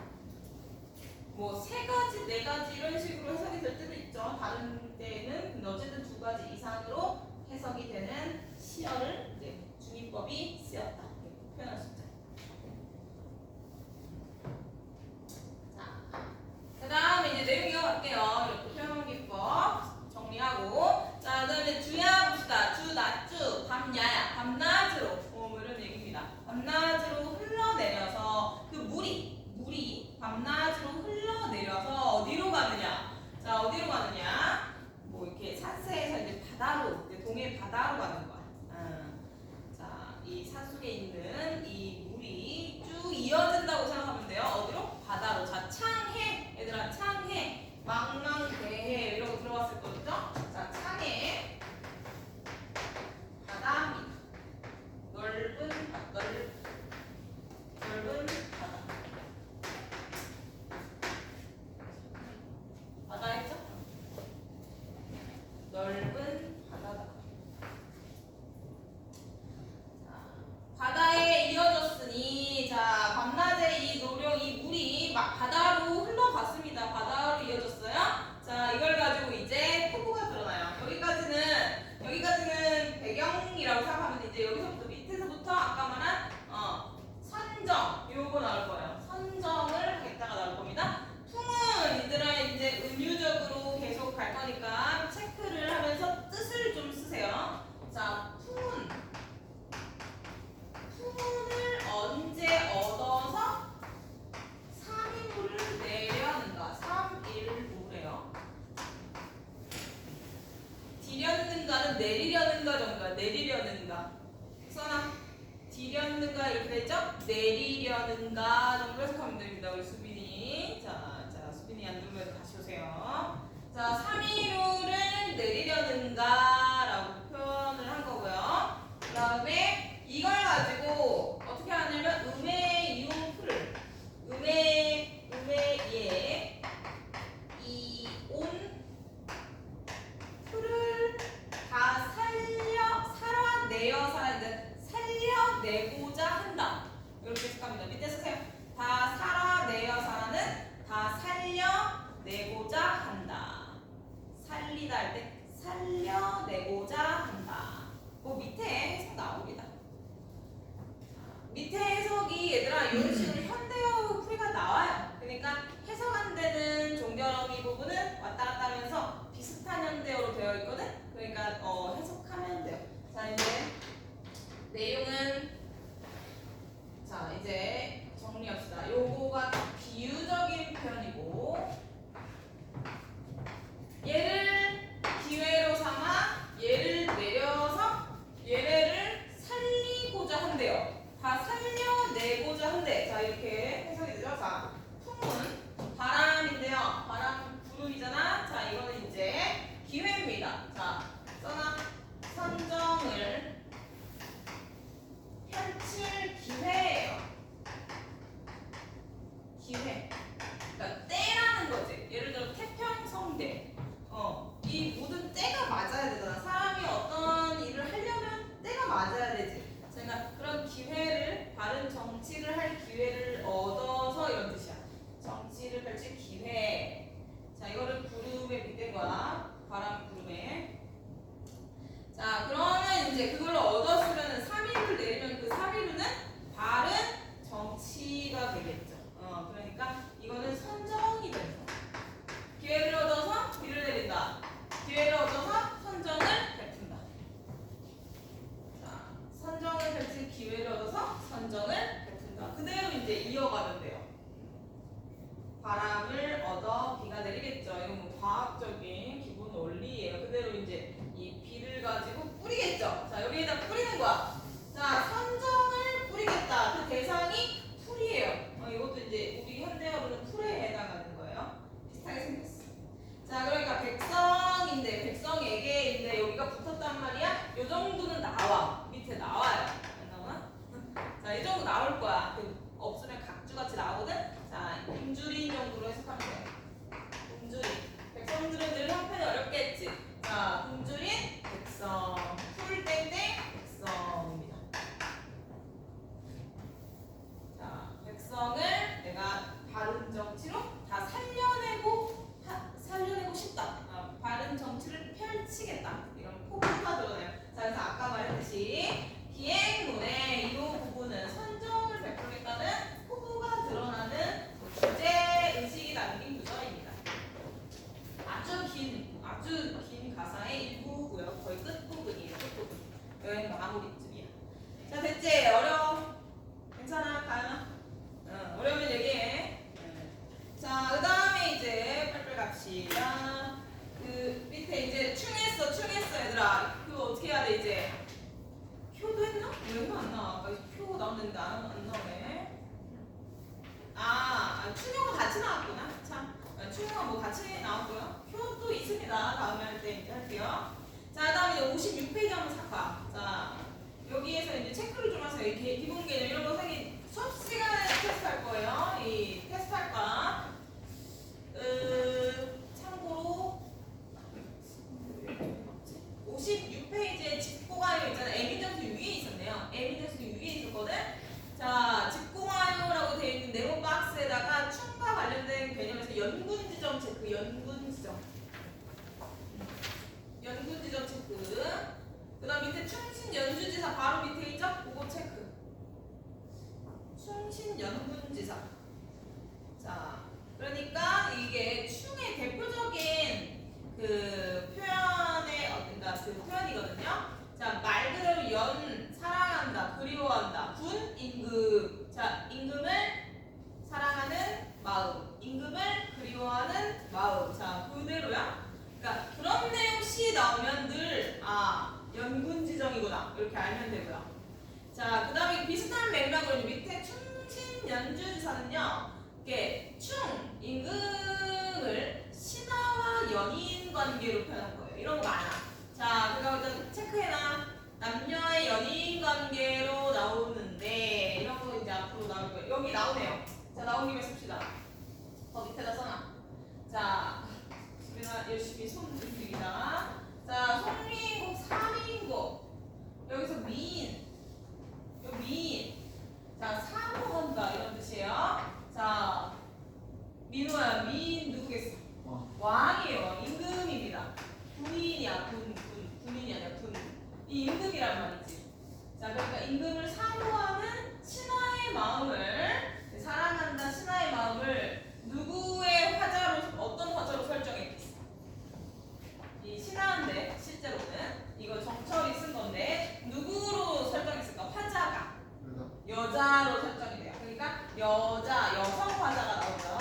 S1: 뭐 세 가지, 네 가지 이런 식으로 해석이 될 때도 있죠. 다른 때는 근데 어쨌든 두 가지 이상으로 해석이 되는 시어를 이제 중의법이 쓰였다. 이렇게 표현할 수 있죠. 자, 그 다음에 이제 내용 이어갈게요. 이렇게 표현기법 정리하고. 자, 그 다음에 주야 봅시다. 주, 낮주, 밤, 야야. 밤낮으로. 뭐 이런 얘기입니다. 밤낮으로 흘러내려서 그 물이 밤낮으로 흘러내려서 어디로 가느냐? 자, 어디로 가느냐? 뭐 이렇게 산세에서 이제 바다로, 이제 동해 바다로 가는 거야. 자, 이 산속에 있는 이 물이 쭉 이어진다고 생각하면 돼요. 어디로? 바다로. 자, 창해. 얘들아, 창해. 망망대해. 이러고 들어봤을 거죠? 자, 창해. 바다입니다. 넓은 바다. 바다 했죠? 넓은 바다다. 자, 바다에 이어졌으니, 자, 밤낮에 이 노령, 이 물이 막 바다로 흘러갔습니다. 바다로 이어졌어요. 자, 이걸 가지고 이제 포부가 드러나요. 여기까지는 배경이라고 생각하면 이제 여기서부터 밑에서부터 아까 말한 선정 요거 나올 거예요. 선정을 하겠다가 나올 겁니다. 풍은 얘들아 이제 은유적으로 계속 갈 거니까 체크를 하면서 뜻을 좀 쓰세요. 자, 풍운을 언제 얻어서 3일물을 내려는가? 3일물이에요. 디려는가는 내리려는가 정도야. 내리려는가. 써나 디려는가 이렇게 되죠? 내리려는가 정도 해석하면 됩니다. 우리 수빈이. 자, 수빈이 안 누르면 다시 오세요. 자, 3일물을 내리려는가라고 표현을 한 거고요. 그 다음에 이걸 가지고 어떻게 하냐면 음의 이용풀을 음의 이온 풀을 다 살려내고자 한다. 이렇게 해석합니다. 밑에 쓰세요. 다 살아내어서는 다 살려내고자 한다. 살리다 할 때 살려내고자 한다. 그 밑에 해석 나옵니다. 밑에 해석이 얘들아 이런 식으로 현대어 풀이가 나와요. 그러니까 해석한 데는 종결어미 부분은 왔다 갔다 하면서 비슷한 현대어로 되어 있거든. 그러니까 해석하면 돼요. 자, 이제 내용은 자 이제 정리합시다. 요거가 비유적인 표현이고 얘를 기회로 삼아 얘를 내려서 얘네를 살리고자 한대요. 다 살려내고자 한대. 자, 이렇게 해석이 되죠. 자, 풍은 바람인데요. 바람 구름이잖아. 자, 이거는 이제 기회입니다. 자, 써나 선정을 펼칠 기회예요. 기회. 그러니까 때라는 거지. 예를 들어 태평성대. 이 모든 때가 맞아야 되잖아. 사람이 어떤 일을 하려면 때가 맞아야 되지. 그러니까 그런 기회를 바른 정치를 할 자, 그대로 이제 이어가면 돼요. 바람을 얻어 비가 내리겠죠. 이건 뭐 과학적인 기본 원리예요. 그대로 이제 이 비를 가지고 뿌리겠죠. 자, 여기에다 뿌리는 거야. 자, 선정을 뿌리겠다. 그 대상이 풀이에요. 이것도 이제 우리 현대어로는 풀에 해당하는 거예요. 비슷하게 생겼어. 자, 그러니까 백성인데 백성에게인데 여기가 붙었단 말이야. 요 정도는 나와. 밑에 나와요. 안 나오나? 자, 이 정도 나올 거야. 없으면 각주같이 나오거든. 자, 굶주린 정도로 해석하면 돼요. 굶주린. 백성들은 늘 형편이 어렵겠지. 자, 굶주린 백성. 풀땡땡 백성입니다. 자, 백성을 내가 바른 정치로 다 살려내고 싶다. 바른 정치를 펼치겠다. 이런 포부가 드러나요. 자, 그래서 아까 말했듯이 기행문의 이 부분은 선정을 베풀겠다는 포부가 드러나는 주제 의식이 담긴 구절입니다. 아주 긴 가사의 일부고요. 거의 끝부분이에요. 끝부분. 여기 마무리쯤이야. 자, 됐지? 어려워? 괜찮아? 가연아? 어려우면 얘기해. 자, 그 다음에 이제 빨빨 갑시다. 그 밑에 이제 충했어 얘들아. 그거 어떻게 해야 돼 이제? 표도 했나? 왜 안 나와? 아까 표 나오는데 안 나오네. 충효가 같이 나왔구나. 참, 충효가 뭐 같이 나왔고요. 표도 있습니다. 다음에 할 때 이제 할게요. 자, 그다음에 이제 56페이지 한번 살까. 자, 여기에서 이제 체크를 좀 하세요. 이 기본 개념 이런 거 사실 수업 시간에 테스트할 거예요. 이 테스트할 거야. 참고로 56페이지에 짚고가요 있잖아요. 에비던스 위에 있었네요. 에비던스 위에 있었거든. 자, 짚고가요라고 되어 있는 네모 박스에다가 춤과 관련된 개념에서 연군지점 체크, 연군지점 체크. 그다음 밑에 충신 연주지사 바로 밑에 있죠? 그거 체크. 충신 연군지사. 자, 그러니까 이게 충의 대표적인 그 그러니까 그 표현이거든요. 자, 말 그대로 사랑한다, 그리워한다. 군, 임금. 자, 임금을 사랑하는 마음, 임금을 그리워하는 마음. 자, 그대로야. 그러니까 그런 내용 시 나오면 늘 연군지정이구나 이렇게 알면 되고요. 자, 그 다음에 비슷한 맥락으로 밑에 충신 연주지사는요. 이게 충, 임금을 신하와 연인 관계로 표현한 거예요. 이런 거 많아. 자, 그거 일단 체크해놔. 남녀의 연인 관계로 나오는데 이런 거 이제 앞으로 나올 거예요. 여기 나오네요. 자, 나온 김에 씁시다. 더 밑에다 써놔. 자, 우리가 열심히 손 움직이자. 자, 송민국, 사민국. 여기서 미인. 여기 미인. 자, 사모한다 이런 뜻이에요. 자, 민호야, 미인 누구겠어? 왕이에요. 임금입니다. 군인이야, 군인이 아니라 군. 이 임금이란 말이지. 자, 그러니까 임금을 사모하는 신하의 마음을 사랑한다. 신하의 마음을 누구의 화자로 어떤 화자로 설정했겠어? 이 신하인데 실제로는 이거 정철이 쓴 건데 누구로 설정했을까? 화자가 여자로 설정이 돼요. 그러니까 여성 화자가 나오죠.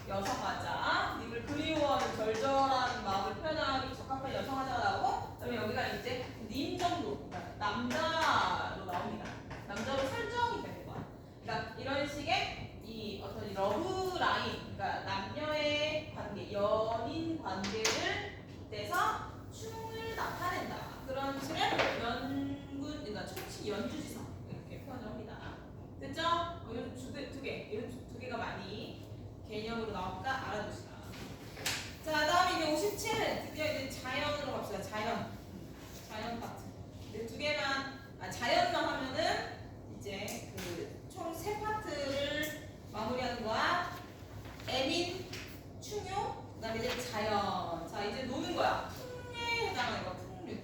S1: 여성 화자. 님을 그리워하는 절절한 마음을 표현하기 적합한 여성 화자가 나오고, 그다음에 여기가 이제 님 정도, 그러니까 남자로 나옵니다. 남자로 설정이 되는 거야. 그러니까 이런 식의 이 어떤 이 러브 라인, 그러니까 남녀의 관계, 연인 관계를 빗대서 춤을 나타낸다. 그런 식을 그러니까 충치 연주지사 이렇게 표현을 합니다. 됐죠? 이런 두 개가 많이 개념으로 나오니까 알아두시라. 자, 다음에 이제 57. 드디어 이제 자연으로 갑시다. 자연 파트. 이 두 개만, 자연만 하면은 이제 그 총 세 파트를 마무리하는 거야. 애민, 충요, 그다음에 이제 자연. 자, 이제 노는 거야. 풍류에 해당하는 거야. 풍류.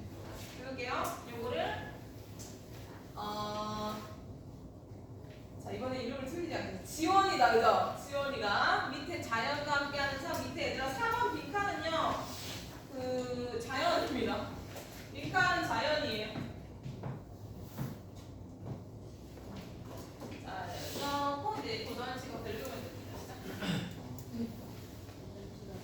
S1: 그럴게요. 요거를 자, 이번에 이름을 틀리지 않겠네. 지원이다, 그죠? 지원이가 밑에 자연과 함께하는 사 밑에 얘들아 4번 빈칸은요. 그 자연입니다. 빈칸은 자연이에요. 자, 그래서 이제 고전식으로 읽으면 됩니다. 시작.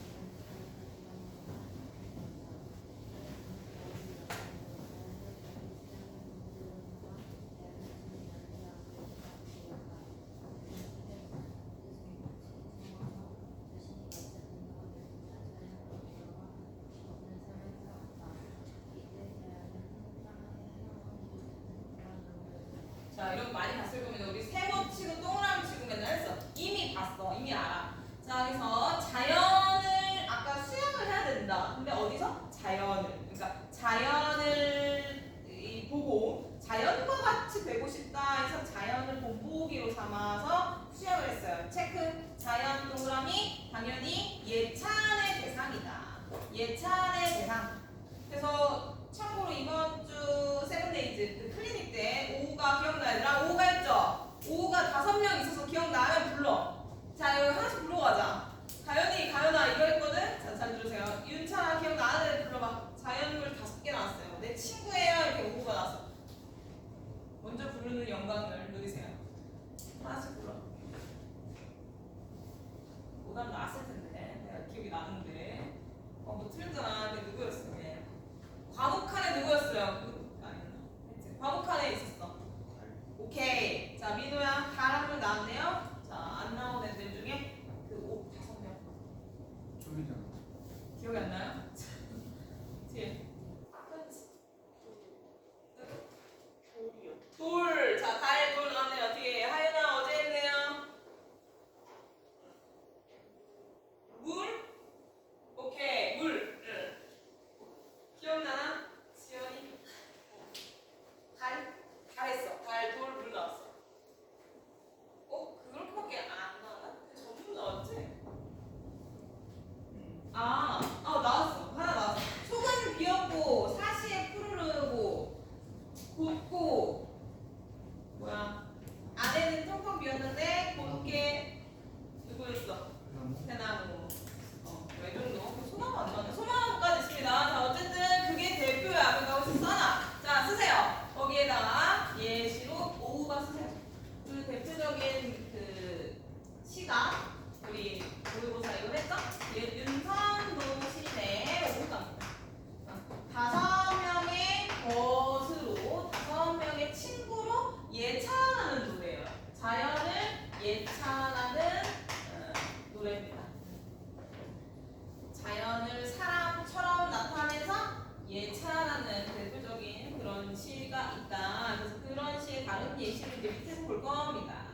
S1: 자, 이런 거 많이 봤을 겁니다. 우리 세모 치고 동그라미 치고 맨날 했어. 이미 봤어. 이미 알아. 자, 그래서 자연을 아까 수양을 해야 된다. 근데 어디서? 자연을. 그러니까 자연을 보고 자연과 같이 되고 싶다 해서 자연을 본보기로 삼아서 수양을 했어요. 체크. 자연 동그라미 당연히 예찬의 대상이다. 예찬의 대상. 그래서 참고로 이번 주 세븐데이즈 그 클리닉 때 오후가 기억나 얘들아? 오후가 했죠? 오후가 5명 있어서 기억나면 불러. 자, 여기 하나씩 불러 가자. 가연이, 가연아 이거 했거든? 자, 잘 들으세요. 윤찬아 기억나는 애 불러봐. 자연물 5개 나왔어요. 내 친구예요. 이렇게 오후가 나왔어. 먼저 부르는 영광을 누리세요. 하나씩 불러. 오답 나왔을 텐데. 내가 기억이 나는데. 뭐 틀렸잖아. 근데 누구였어? 얘. 과묵한애 누구였어요? 아니야. 과묵한애 있었어. 오케이. 자, 민호야. 다람은 나왔네요. 자, 안 나온 애들 중에 그 5명.
S2: 졸리잖아.
S1: 기억이 안 나요? 뒤에. 돌. 자, 달에 돌 나왔네요. 뒤에. 하윤아 어제 했네요. 물? 오케이. 물. 응. 기억나나? 지연이? 달? 잘했어. 달, 돌, 물 나왔어. 그렇게밖에 안 나왔나? 전부 나왔지? 나왔어. 하나 나왔어. 속은 비었고, 사시에 푸르르고, 곱고, 뭐야. 안에는 텅텅 비었는데, 곱게, 누구였어? 대나무. 이 정도? 소나무 안 나왔네. 소나무까지 있습니다. 자, 어쨌든 그게 대표야. 그러니까 혹시 써놔. 자, 쓰세요. 거기에다가 예시로 오후가 쓰세요. 그 대표적인 그 시가 우리 모의고사 이거 했죠? 윤선도 시인의 오후가입니다. 5명의 것으로 5명의 친구로 예찬하는 노래예요. 자연을 예찬하는 노래입니다. 자연을 사람처럼 나타내서 예찬하는 대표적인 그런 시가 있다. 그래서 그런 시의 다른 예시를 이제 밑에서 볼 겁니다.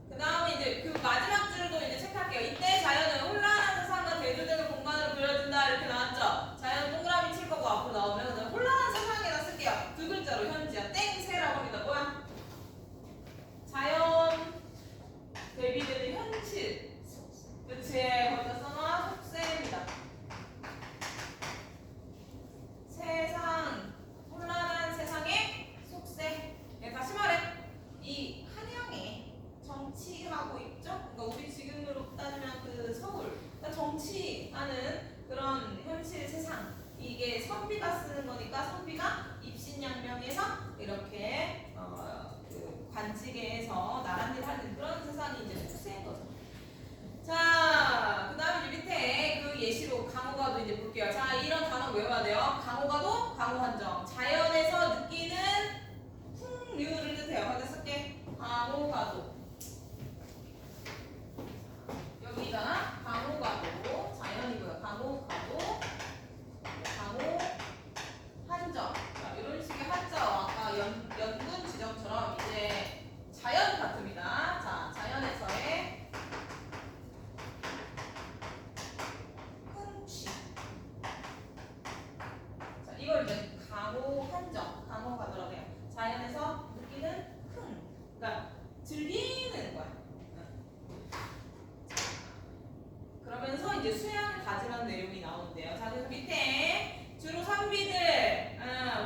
S1: 그 다음에 이제 그 마지막 줄도 이제 체크할게요. 이때 자연은 혼란한 세상과 대조되는 공간으로 그려진다 이렇게 나왔죠. 자연 동그라미 칠 거고 앞으로 나오면 그다음에 혼란한 세상에다 쓸게요. 2글자로 현지야. 땡세라고 합니다. 뭐야? 자연 대비되는 현실. 그치? 거기다 써놔. 속세입니다. 세상, 혼란한 세상의 속세. 다시 말해. 이 한양에 정치하고 있죠? 그러니까 우리 지금으로 따지면 그 서울. 그러니까 정치하는 그런 현실 세상. 이게 선비가 쓰는 거니까 선비가 입신양명해서 이렇게 그 관직에서 나란히 하는 그런 세상이 이제 속세인 거죠. 자, 그 다음에 이제 밑에 그 예시로 강호가도 이제 볼게요. 자, 이런 단어 외워야 돼요. 강호가도, 강호한정. 자연에서 느끼는 풍류를 뜻해요. 거기다 쓸게. 강호가도. 여기잖아. 강호가도. 자연이고요. 강호가도. 강호한정. 자, 이런 식의 한정. 아까 연분 지정처럼 이제 자연 같습니다. 자, 자연에서의 자, 이걸 이제 강호 한정, 강호가 들어가요. 자연에서 느끼는 그러니까 즐기는 거야. 그러면서 이제 수양을 다짐하는 내용이 나오는데요. 자, 그래서 밑에 주로 선비들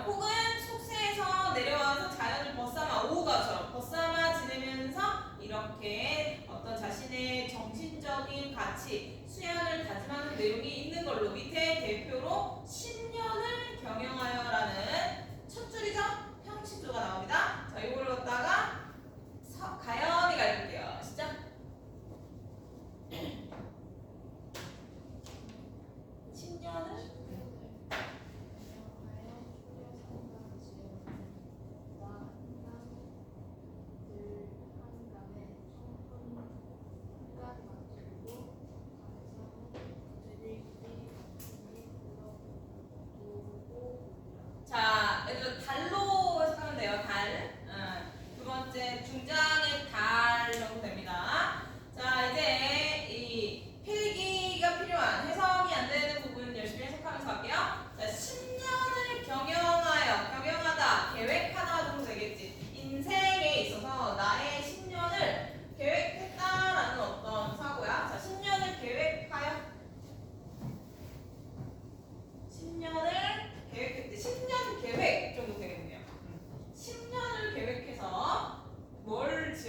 S1: 혹은 속세에서 내려와서 자연을 벗삼아 오후가처럼 벗삼아 지내면서 이렇게 어떤 자신의 정신적인 가치, 수양을 다짐하는 내용이 있는 걸로 밑에 대표로 10년을 경영하여라는 첫 줄이죠? 형식조가 나옵니다. 자, 이걸 갖다가 가연이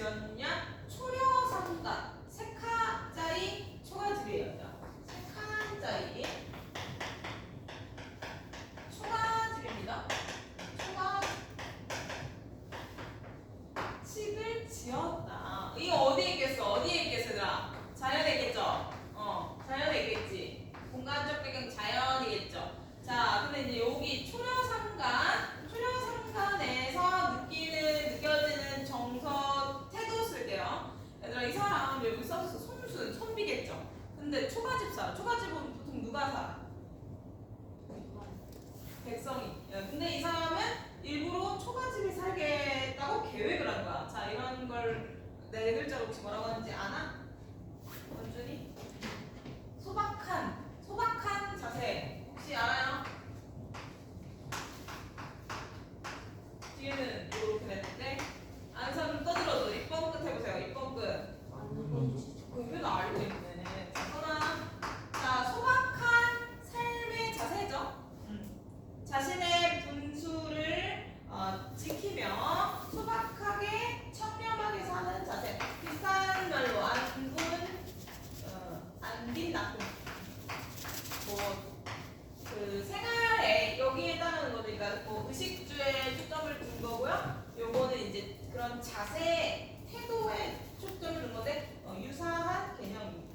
S1: 지었냐? 초려상가 세 칸짜리 초가집이에요. 세 칸짜리 초가집입니다. 초가집을 지었다. 이거 어디에 있겠어? 어디에 있겠어, 얘들아? 자연에 있겠죠? 자연에 있겠지. 공간적 배경 자연이겠죠. 자, 근데 이제 여기 초려상간에서 느껴지는 정서 태도 쓸게요. 얘들아, 이 사람 여기 써있어. 선비겠죠. 근데 초가집 살아. 초가집은 보통 누가 살아? 백성이. 근데 이 사람은 일부러 초가집에 살겠다고 계획을 한 거야. 자, 이런 걸 네 글자로 혹시 뭐라고 하는지 아나? 원준이? 소박한 자세 혹시 알아요? 뒤에는 이렇게 됐는데 아는 사람 떠들어도 입번 끝 해보세요. 입번 끝. 이거 알고 있네. 자, 소박한 삶의 자세죠. 자신의 분수를 지키며 소박하게 청렴하게 사는 자세. 비슷한 말로 안빈 나쁨. 그 생활에 여기에 따르는 거니까 의식주에 초점을 둔 거고요. 요거는 이제 그런 자세, 태도에 초점을 둔 건데 유사한 개념입니다.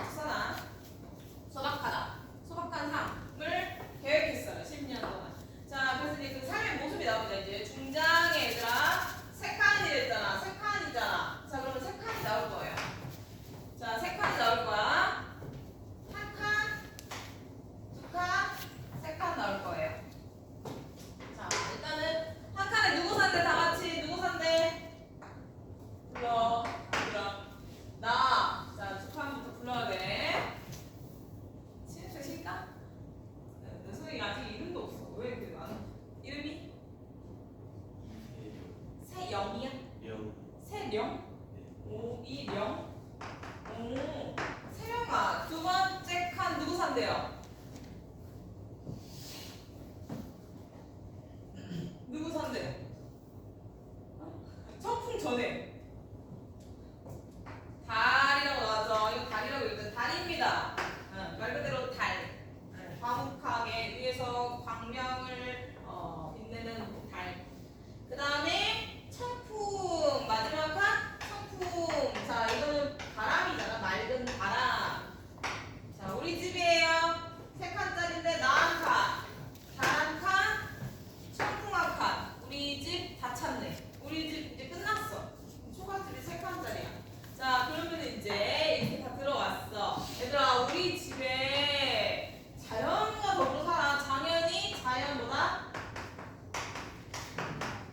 S1: 비슷하다. 소박한 삶을 계획했어요. 10년 동안. 자, 그래서 이제 그 삶의 모습이 나옵니다. 이제 중장에 얘들아 세 칸이 됐잖아. 세 칸이잖아. 자, 그러면 세 칸이 나올 거예요. 자, 세 칸이 나올 거야. 한 칸, 두 칸, 세 칸 나올 거예요. 자, 일단은 한 칸에 누구 산대? 다 같이 누구 산대? 불러. 나. 자, 두 칸부터 불러야 돼. 신입생 실까? 내 손이 아직 이름도 없어. 왜 이렇게 많아? 이름이? 세영이야? 세령? 이령? 세령아, 두 번째 칸 누구 산대요? 누구 산대요? 청풍 전에 달이라고 나왔죠. 이거 달이라고 읽거든. 달입니다. 말 그대로 달. 과묵하게 위에서 광명을 빛내는 달. 그 다음에 청풍. 마지막 칸 청풍. 자, 이거는 바람이잖아. 맑은 바람. 자, 우리 집이에요. 세 칸짜리인데 나 한 칸, 달 한 칸, 청풍 한 칸. 우리 집 다 찼네. 우리 집 이제 끝났어. 초가집이 세 칸짜리야. 자, 그러면 이제 이렇게 다 들어왔어. 얘들아, 우리 집에 자연과 더불어 살아. 당연히 자연보다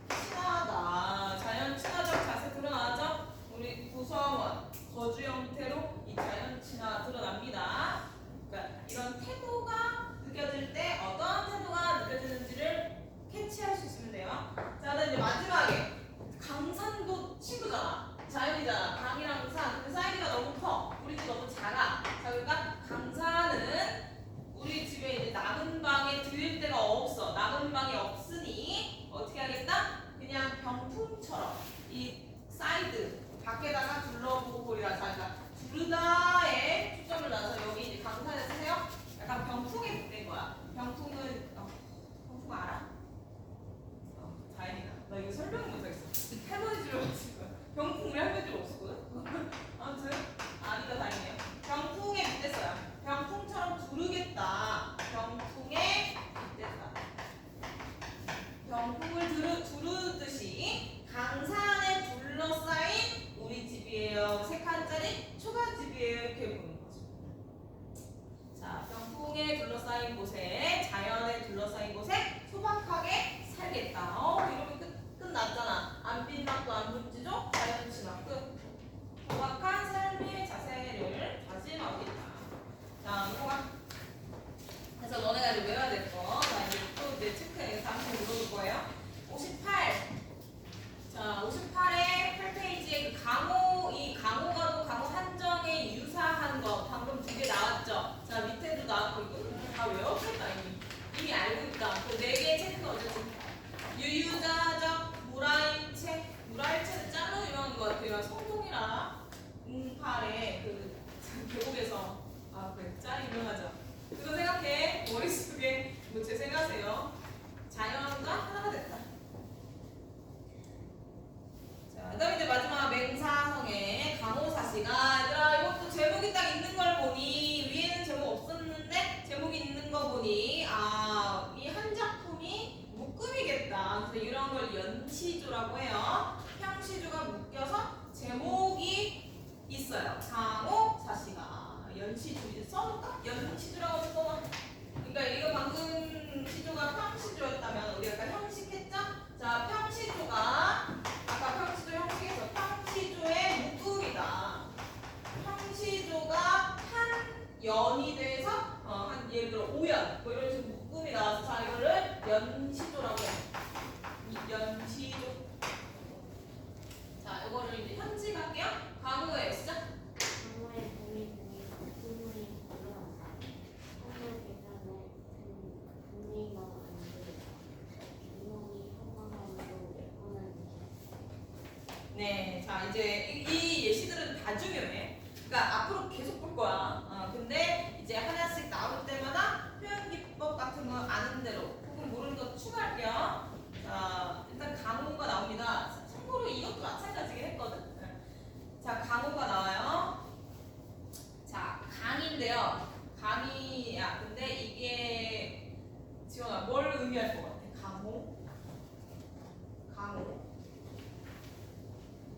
S1: 친하다. 자연 친화적 자세 드러나죠? 우리 구성원 거주 형태로 이 자연 친화 드러납니다. 그러니까 이런 태도가 느껴질 때 어떤 태도가 느껴지는지를 캐치할 수 있으면 돼요. 자, 그다음 이제 마지막에 강산도 친구잖아. 자연이잖아. 강이랑 산. 근데 사이즈가 너무 커. 우리 집 너무 작아. 자, 그러니까 강산은 우리 집에 이제 남은 방에 들릴 데가 없어. 남은 방이 없으니 어떻게 하겠다? 그냥 병풍처럼 이 사이드 밖에다가 둘러보고 보리라. 자, 그러니까 두르다에 초점을 놔서 여기 이제 강산에 쓰세요. 약간 병풍에 된 거야. 병풍은 병풍 알아? 다행이다. 나 이거 설명을 못하겠어. 할머니 집에 왔을 거야. 병풍 우리 할머니 집에 없었거든. 아무튼 아니다. 다행이에요. 병풍에 빗댔어요. 병풍처럼 두르겠다. 병풍에 빗댔다. 병풍을 두르듯이 강산에 둘러싸인 우리 집이에요. 세 칸짜리 초가집이에요. 이렇게 보는 거죠. 자, 병풍에 둘러싸인 곳에, 자연에 둘러싸인 곳에 소박하게 살겠다. 이러면 끝났잖아. 안 빛났고 안 분지죠? 자연 친화 끝. 소박한 삶의 자세를 다짐하겠다. 자, 이거가 그래서 너네가 이제 외워야 될 거. 자, 이제 또 이제 체크해. 다음에 물어볼 거예요. 58. 자, 58의 8페이지에 그 강호, 이 강호가도 강호 한정에 유사한 거 방금 두 개 나왔죠? 자, 밑에도 나왔고 이거 다 외웠겠다 이미. 알아? 응팔의 그 계곡에서 그래 짤이 유명하죠. 그거 생각해. 머릿속에 뭐 재생하세요. 자연과 하나가 됐다. 자, 그다음에 이제 마지막 맹사성의 강호사시가 얘들아 이것도 제목이 딱 있는 걸 보니 위에는 제목 없었는데 제목이 있는 거 보니 이 한 작품이 묶음이겠다. 그래서 이런 걸 연시조라고 해요. 평시조가 묶여서 제목이 있어요. 강호사시가 연시조 써볼까? 연시조라고 써봐. 그러니까 이거 방금 시조가 평시조였다면 우리가 아까 형식했죠? 자, 평시조가 아까 평시조 형식에서 평시조의 묶음이다. 평시조가 한 연이 돼서 한 예를 들어 5연 뭐 이런 식으로 묶음이 나와서 자 이거를 연시조라고 해요. 연시조. 자, 이거를 이제 현지 갈게요. 강호의 시작.
S5: 강호의 봄이 푸물이 불어왔다. 한물 계산에 금리너 안들 이놈이 한방함으로 예쁘는
S1: 네, 자 이제 이 예시들은 다 중요해. 그러니까 앞으로 계속 볼 거야. 근데 이제 하나씩 나올 때마다 표현 기법 같은 거 아는 대로 혹은 모르는 거 추가할게요. 자, 일단 강호가 나옵니다. 참고로 이것도 마찬가지긴 했거든. 자, 강호가 나와요. 자, 강인데요. 강이야. 근데 이게 지원아 뭘 의미할 것 같아? 강호? 강호.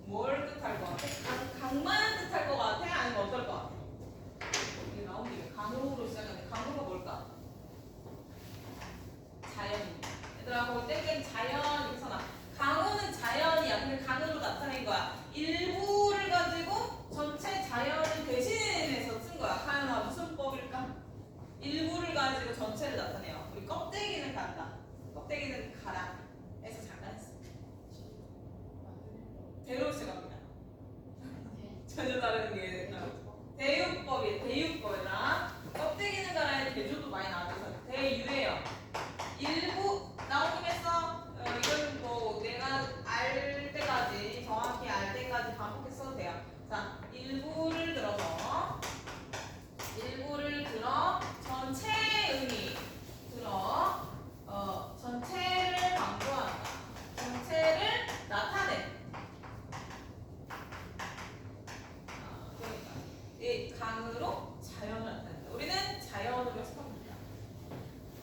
S1: 뭘 뜻할 것 같아? 강만 뜻할 것 같아? 아니면 어떨 것 같아? 이게 나온 게 강호로 시작하는데 강호가 뭘까? 자연입니다. 얘들아 거기 땡땡 자연 이렇게 써놔. 강호는 자연이야. 근데 강으로 나타낸 거야. 일부를 가지고 전체 자연을 대신해서 쓴 거야. 가연아 무슨 법일까? 일부를 가지고 전체를 나타내요. 우리 껍데기는 간다. 껍데기는 가라. 해서 잠깐 했어. 대로시 갑니다. 전혀 다른 게 대유법이에요. 대유법이다. 껍데기는 가라에 대조도 많이 나와서 대유예요. 일부 나오긴 했어. 이건 뭐 내가 알 때까지 정확히 알 때까지 반복했어도 돼요. 자, 일부를 들어 전체 의미 들어 전체를 강조한다. 전체를 나타내. 그러니까 이 강으로 자연을 나타낸다. 우리는 자연으로 해석합니다.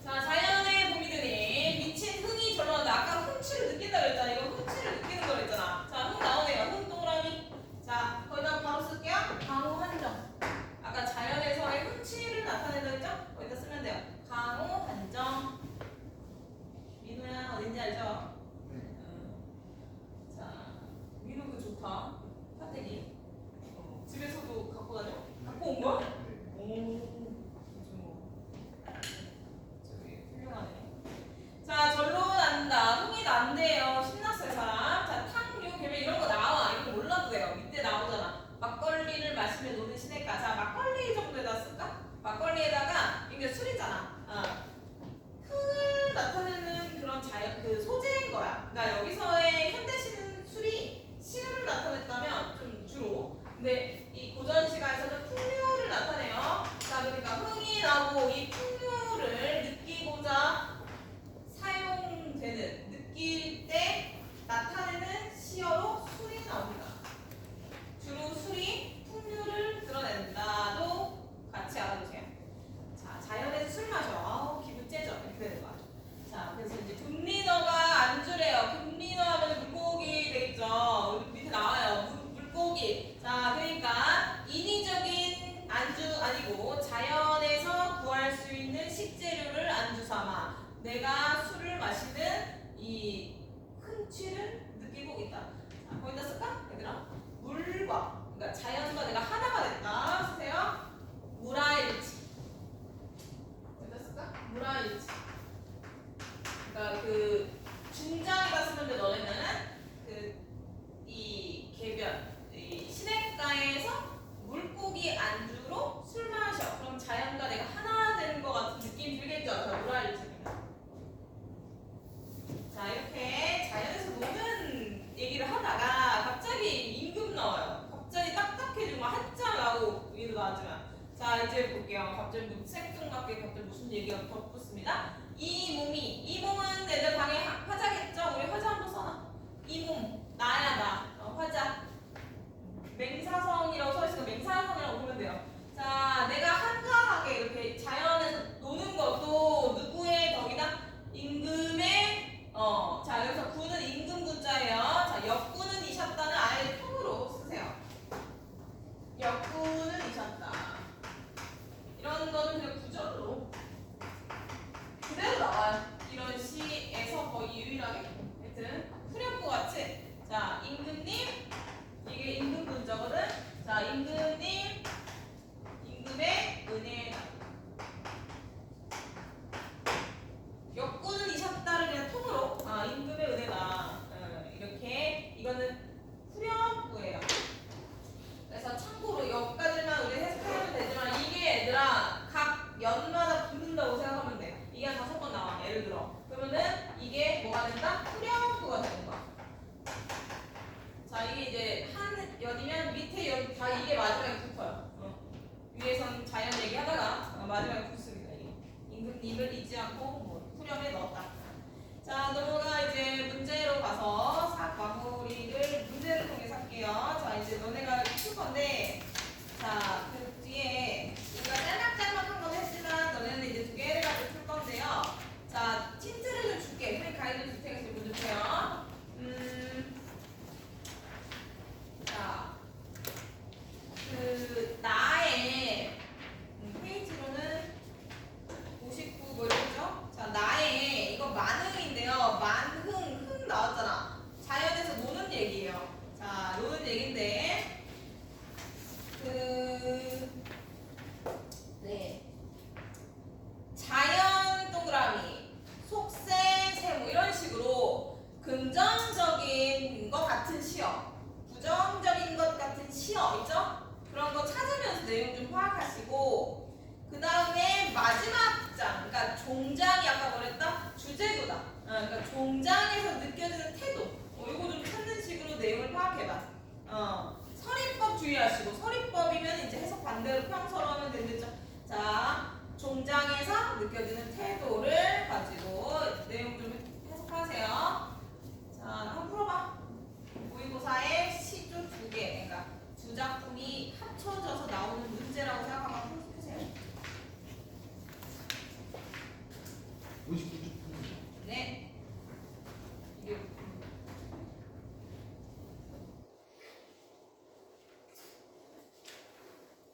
S1: 자, 자연의 봄이 드니 미친 흥이 절로 나온다. 아까 흥취를 느낀다 그랬잖아. 이거 흥취를 느끼는 거 그랬잖아. 자, 흥 나오네요. 흥 동그라미. 자, 거기다 바로 쓸게요. 강호 한정. 아까 자연에서의 흥취를 나타낸다 했죠? 거기다 쓰면 돼요. 강호 한정. 민호야 어딘지 알죠?
S2: 네.
S1: 자, 민호 그 좋다. 파태기. 집에서도 갖고 다녀? 갖고 온 거야? 저기 훌륭하네. 자, 절로 난다. 흥이 난대요. 신났어요, 사람. 자, 탕류, 개별 이런 거 나와. 이거 몰라도 돼요. 밑에 나오잖아. 막걸리를 마시며 노는 시내가. 자, 막걸리 정도에다 쓸까? 막걸리에다가 이게 술이잖아. 흥을 나타내는 그런 자연, 그 소재인 거야. 그러니까 여기서의 현대시는 술이 신을 나타냈다면 좀 주로. 근데 이 고전 시가에서는 풍류를 나타내요. 자, 그러니까 흥이 나고 이 풍류를 느끼고자 사용되는 느낄 때 나타내는 시어로 술이 나옵니다. 주로 술이 풍류를 드러낸다도 같이 알아두세요. 자, 자연에서 술 마셔. 기분 째죠. 이렇게 되는 거야. 자, 그래서 이제 금리너가 안주래요. 금리너 하면 물고기 되겠죠. 밑에 나와요. 물고기. 자, 그러니까 인위적인 안주 아니고 자연에서 구할 수 있는 식재료를 안주 삼아 내가 술을 마시는 이 흥취를 느끼고 있다. 자, 거기다 쓸까? 얘들아. 물과, 그러니까 자연과 내가 하나가 됐다. 쓰세요. 무라일치. 여기다 쓸까? 무라일치. 그러니까 그 중장에다 쓰면 돼. 너네는 이 개변, 이 시냇가에서 물고기 안주로 술 마셔. 그럼 자연과 내가 하나 되는 것 같은 느낌 들겠죠? 자, 무라일치입니다. 자 이제 볼게요. 갑자기 생뚱맞게 갑자기 무슨 얘기가 덧붙습니다. 이 몸은 애들 방에 화자겠죠? 우리 화자 한번 써놔. 이 몸 나야 나 화자. 맹사성이라고 써있으니까 맹사성이라고 보면 돼요. 자 내가 한가하게 이렇게 자연에서 노는 것도 누구의 덕이다? 임금의 자 여기서 구는 임금 구자예요. 자 역구는 이셨다는 아예 통으로 쓰세요. 역구는 이셨다. 이런 거는 그냥 구절로 그대로 나와요. 이런 시에서 거의 유일하게. 하여튼 후렴구 같이. 자 임금님 이게 임금 문자거든. 자 임금님 임금의 은혜가 역구는 이셨다를 그냥 통으로 임금의 은혜다. 이렇게 이거는 후렴구예요. 그래서 참고로 여기까지만 우리 해석하면 되지만 이게 얘들아 각 연마다 붙는다고 생각하면 돼. 이게 한 5번 나와. 예를 들어. 그러면은 이게 뭐가 된다? 후렴구가 되는 거야. 자 이게 이제 한 연이면 밑에 연 다 이게 마지막에 붙어요. 위에선 자연 얘기하다가 마지막에 붙습니다. 이게 임금님을 잊지 않고 뭐 후렴에 넣었다. 자 넘어가 이제 문제로 가서 사 마무리를 문제를 통해서 할게요. 자 이제 너네가 풀 건데 자그 뒤에 우리가 짤막짤막한 건 했지만 너네는 이제 2개를 가지고 풀 건데요. 자 힌트를 좀 줄게. 선생님 가이드 줄 테니까 지금 문제 주세요. 자, 그 나의 페이지로는 59 뭐 이러죠? 자, 나의 이거 만흥인데요. 만흥 나왔잖아. 자연에서 노는 얘기예요. 자, 노는 얘긴데 네. 자연 동그라미, 속셈, 세모 이런 식으로 긍정적인 것 같은 시어, 부정적인 것 같은 시어 있죠? 그런 거 찾으면서 내용 좀 파악하시고 그 다음에 마지막 장, 그러니까 종장이 아까 뭐랬다? 주제구다. 그러니까 종장에서 느껴지는 태도 이거 좀 찾는 식으로 내용을 파악해봐. 서리법 주의하시고 서리법이면 이제 해석 반대로 평서로 하면 된댔죠. 자 종장에서 느껴지는 태도를 가지고 내용 좀 해석하세요. 자 한번 풀어봐. 모의고사에 시조 2개, 그러니까 2작품이 합쳐져서 나오는 문제라고 생각하고 푸세요.
S2: 59쪽
S1: 네. 이게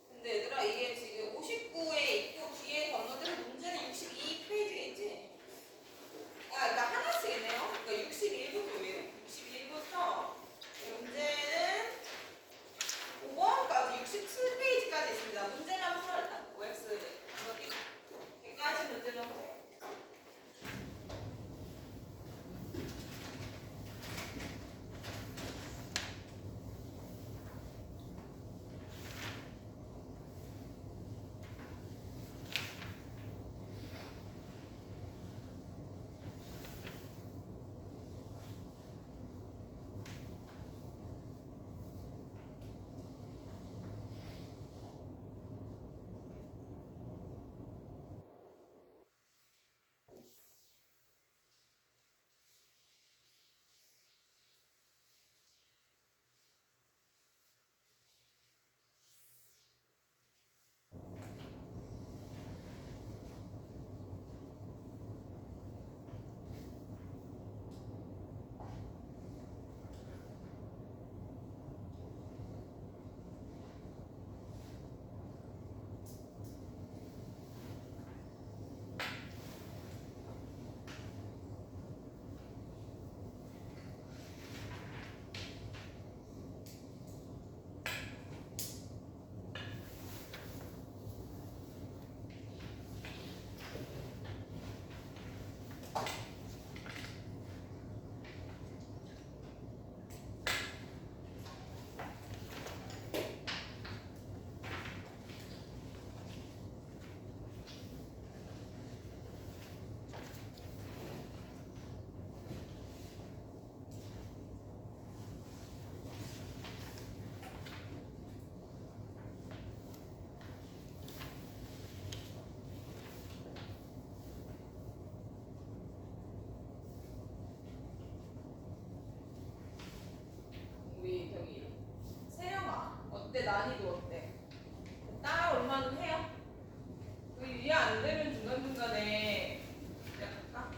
S1: 근데 얘들아 이게 지금 59에 있고 뒤에 건너뛰는 문제는 62페이지에 있지? 그러니까 하나씩이네요. 그러니까 61부터예요. 61부터 문제는 5번까지 67페이지 난이도 어때? 딱 얼마는 해요? 그 이해 안 되면 중간중간에 약간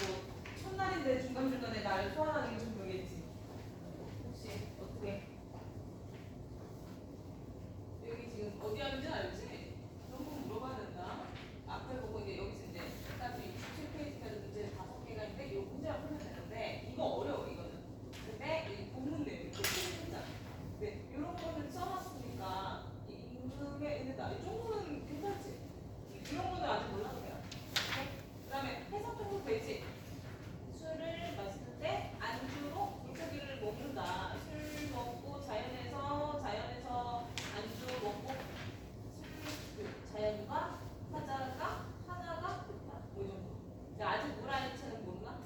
S1: 뭐 첫날인데 중간중간에 날 소환하는 게 좀 그러겠지. 혹시 어떻게? 여기 지금 어디 하는지 알지? 그런 거 물어봐야 된다. 앞에 보고 이제 여기서 이제 딱 67페이지까지 문제 5개가 있는데 이 문제만 풀면 되는데 이거 어려워 이거는. 근데 이 본문 내용 이거 풀자. 네, 이런 거는 써놨으니까 임금의 은혜다. 이 정도는 괜찮지? 이런 거는 아직 몰라도 돼요. 그 다음에 해석 정도 되지? 술을 마실 때 안주로 물고기를 먹는다. 술 먹고 자연에서 안주 먹고 자연과 하자가 하나가 됐다. 뭐 이 정도. 근데 아직 물알체는 모르나?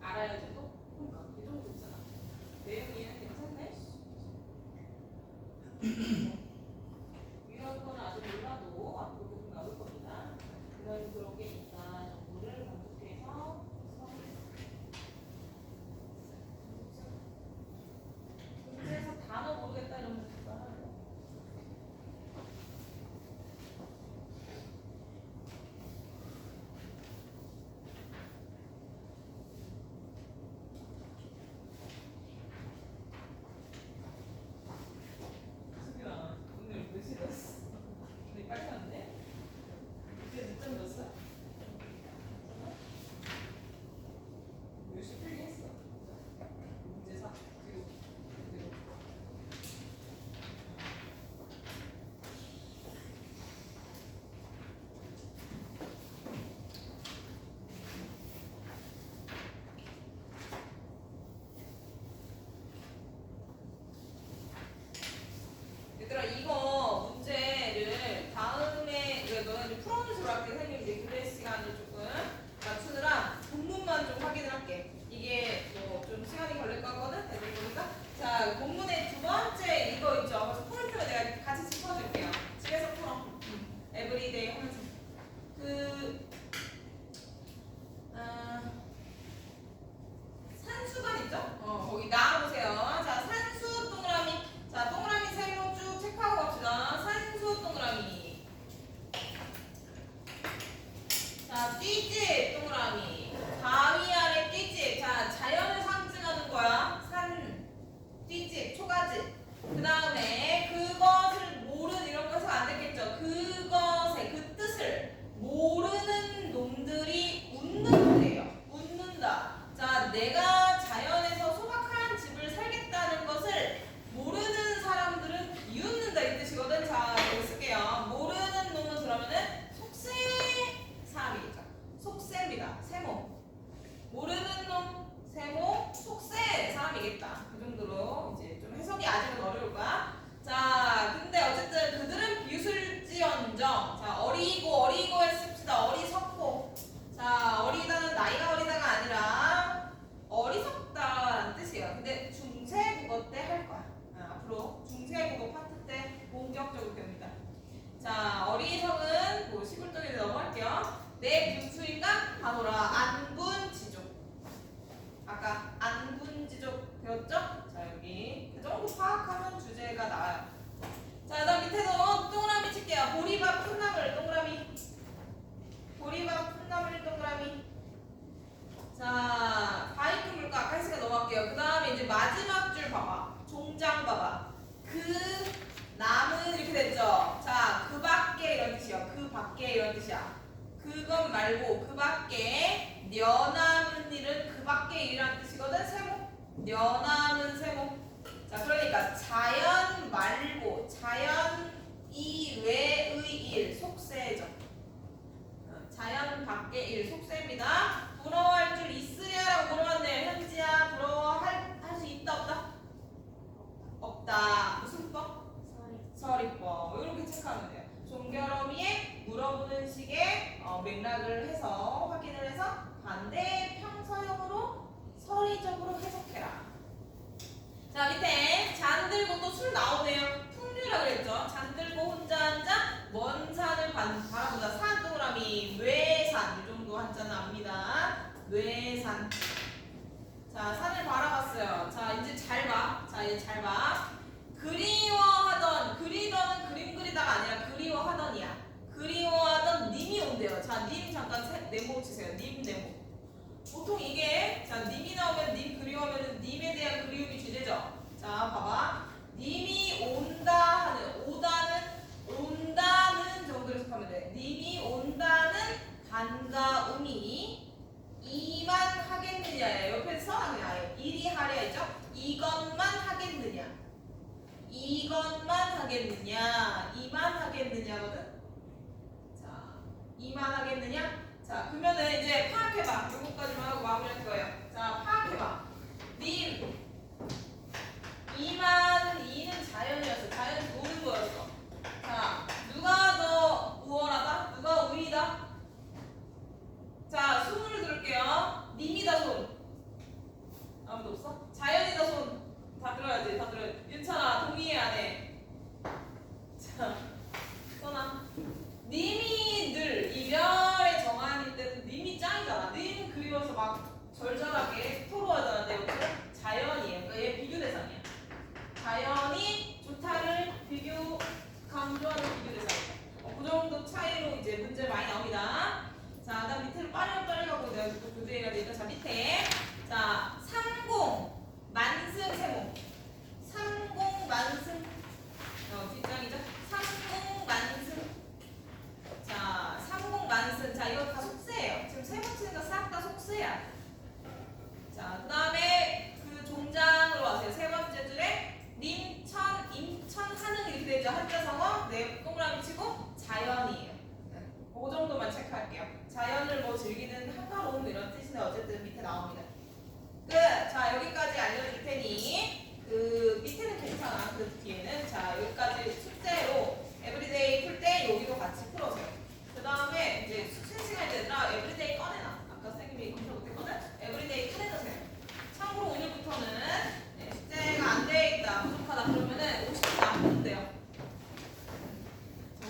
S1: 알아야지 또? 그러니까 이 정도 있잖아. 내용 이해는 괜찮네? 이런 거는 아직 몰라도 앞으로 계속 나올 겁니다. 이런 그런 게 있다 정보를 반복해서 문제에서 단어 모르겠다 이러면 하고. 수빈아 오늘 몇 시에 잤어? 되게 빨리 잤네? 그때 늦잠 잤어? 몇시 필기했어? 문제 4 그리고 얘들아 이거 문제를 다음에 너는 이제 풀어놓은 식으로 할게. 선생님 이제 교대 시간을 조금 맞추느라 본문만 좀 확인을 할게. 이게 뭐 좀 시간이 걸릴 거거든. 애들 보니까 자 본문의 두 번째 이거 있죠. 그래서 포인트를 내가 같이 짚어줄게요. 집에서 풀어. 에브리데이 하면서 산수관 있죠? 거기 나와보세요. 자 산수 동그라미. 자 동그라미 세모 쭉 체크하고 갑시다. 산수 동그라미. 자 띠집 동그라미. 바위 아래 띠집. 자 자연을 상징하는 거야. 산 띠집 초가집. 그 다음에 그것을 모르는 이런 거 해서 안 됐겠죠. 그것의 그 뜻을 모르는 놈들이 웃는데요. 웃는다. 자 내가 자연에서 소박한 집을 살겠다는 것을 모르는 사람들은 비웃는다 이 뜻이거든. 자 여기 쓸게요. 모르는 놈은 그러면은 속세 사람이겠죠. 속세입니다. 세모. 모르는 놈 세모 속세 사람이겠다. 그 정도로 이제 좀 해석이 아직은 어려울 거야. 자 근데 어쨌든 그들은 비웃을지언정. 자 어리고에 씁시다. 어리석고. 자 어리다는 나이가 어리다가 아니라 어리석다라는 뜻이에요. 근데 중세국어 때 할 거야. 앞으로 중세국어 파트 때 본격적으로 배웁니다. 자 어리석은 뭐 시골동에 넘어갈게요. 내 분수인가 바노라 안분지족. 아까 안분지족 배웠죠? 자 여기 그 정도 파악하면 주제가 나와요. 자 그다음 밑에도 동그라미 칠게요. 보리밥 풋나물 동그라미. 보리밥 풋나물 동그라미. 자 바이크 물가 아까 했으니까 넘어갈게요. 그 다음에 이제 마지막 줄 봐봐. 종장 봐봐. 그 남은 이렇게 됐죠. 자 그 밖에 이런 뜻이요. 그 밖에 이런 뜻이야. 그것 말고 그 밖에 녀남은 일은 그 밖에 일이라는 뜻이거든. 세모. 녀남은 세모. 자 그러니까 자연 말고 자연 이외의 일 속세죠. 자연 밖의 일 속세입니다. 부러워할 줄 있으랴라고 물어봤네. 현지야 부러워할 수 있다 없다? 없다. 무슨 법? 서리법. 이렇게 체크하면 돼요. 종결어미에 물어보는 식의 맥락을 해서 확인을 해서 반대 평서형으로 서리적으로 해석해라. 자 밑에 잔들고 또 술 나오네요. 풍류라 그랬죠. 잔들고 혼자 앉아 먼 산을 바라보다. 산 동그라미 외산. 이 정도 한자는 압니다. 외산. 자 산을 바라봤어요. 자 이제 잘 봐. 자 이제 잘 봐. 그리워 네모 치세요. 님 네모. 보통 이게 자 님이 나오면 님 그리워하면 님에 대한 그리움이 주제죠. 자 봐봐. 님이 온다 하는 온다는 정도로 해석하면 돼. 님이 온다는 반가움이 이만 하겠느냐. 옆에서 그냥 아예 일이 하려 했죠. 이것만 하겠느냐. 이것만 하겠느냐. 이만 하겠느냐거든. 자 이만 하겠느냐. 자 그러면은 이제 파악해봐. 요거까지만 하고 마무리할 거예요. 자 파악해봐. 님 이만 이는 자연이었어. 자연이 노는 거였어. 자 누가 더 우월하다? 누가 우위다? 자 손으로 들을게요. 님이다 손. 아무도 없어? 자연이다 손. 다 들어야지. 다 들어야지. 윤찬아 동의해 안 해? 자 써나. 님이 늘 이별의 정한일 때는 님이 짱이잖아. 님 그리워서 막 절절하게 토로하잖아. 근데 여기는 자연이에요. 그러니까 얘 비교 대상이야. 자연이 좋다를 비교 강조하는 비교 대상이야. 그 정도 차이로 이제 문제 많이 나옵니다. 자, 그다음 밑으로 빨리 가고 내가 또 교대해야 되니까 자 밑에 자 30 만승 세모 30 만승 뒷장이죠. 30 만승 자 30 만승 자 이거 다 속세예요. 지금 세 번 치는 거 싹 다 속세야. 자 그다음에 그 종장으로 와세요. 세 번째 줄에 님천 임천 하는 이렇게 되죠. 한자성어 네 동그라미 치고 자연이에요. 그 정도만 체크할게요. 자연을 뭐 즐기는 한가로움 이런 뜻인데 어쨌든 밑에 나옵니다. 끝. 자 여기까지 알려줄 테니 그 밑에는 괜찮아. 그 뒤에는 자 여기까지 숙제로 에브리데이 풀 때 여기도 같이 풀어줘요. 그 다음에 이제 실시간 얘들아 에브리데이 꺼내놔. 아까 선생님이 검사 못했거든. 에브리데이 꺼내놓으세요. 참고로 오늘부터는 네, 숙제가 안 돼 있다 부족하다 그러면은 50분 안 푸는데요.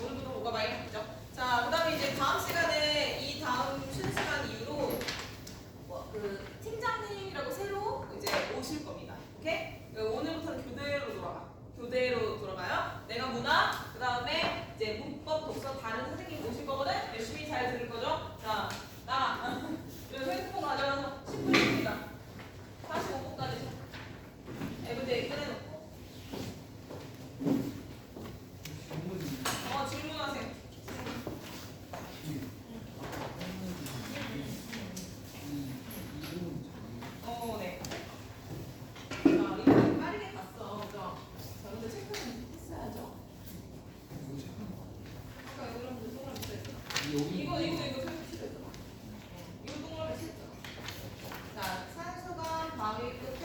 S1: 오늘부터 뭐가 많이 바뀌죠. 자, 그다음에 이제 다음 시간에 이 다음 쉬는 시간 이후로 그 팀장님이라고 새로 이제 오실 겁니다. 오케이? 오늘부터는 교대로 돌아가요. 내가 문화, 그다음에 이제 문법, 독서 다른 선생님 오실 거거든. 열심히 잘 들을 거죠. 자, 나 그래서 핸드폰 가져와서 10분입니다. 45분까지 에브데이 꺼내놓고. 질문하세요. 네. 자, 이거 빠르게 갔어. 그죠? 자, 근데 체크는 했어야죠. 아까 이거랑 동그라미 쳤잖아. 이거 설명 칠했잖아. 이거 동그라미 쳤잖아. 자, 산수관 바위 끝에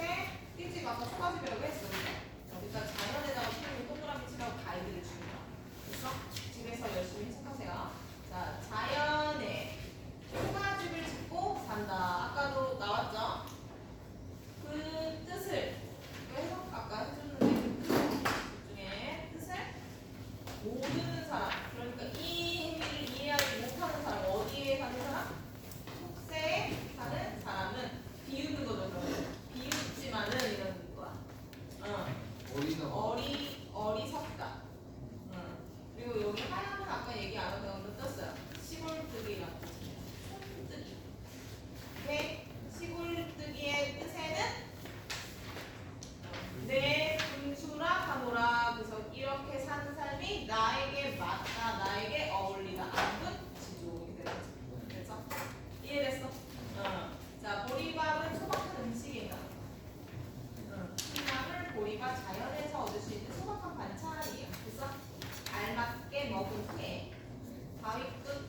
S1: 띠집 아까 초가집이라고 했어. 일단 자연에다가 필요한 동그라미 치라고 가이드를 주는 거야. 됐어? 집에서 열심히 해석하세요. 자, 자연에 초가집을 짓고 산다. 아까도 나왔죠? 그 뜻을 해석 아까 해줬는데 그 뜻 중에 뜻을 모르는 사람 그러니까 이 행위를 이해하지 못하는 사람 어디에 사는 사람? 속세에 사는 사람은 비웃는 거죠. 그러면 비웃지만은 이런 거야. 어리석다. 그리고 여기 하얀은 아까 얘기 안 하고 오늘 떴어요. 시골뜨기라고 손뜨기. 오케이? 시골뜨기의 뜻에는 내 분수라 하노라. 그래서 이렇게 사는 삶이 나에게 맞다, 나에게 어울리다. 안분 지조 이렇게 되는 거지. 그래서 이해됐어? 자, 보리밥은 소박한 음식이다. 콩나물, 보리밥 자연에서 얻을 수 있는 소박한 반찬이에요. 그래서 알맞게 먹은 후에 바위 끝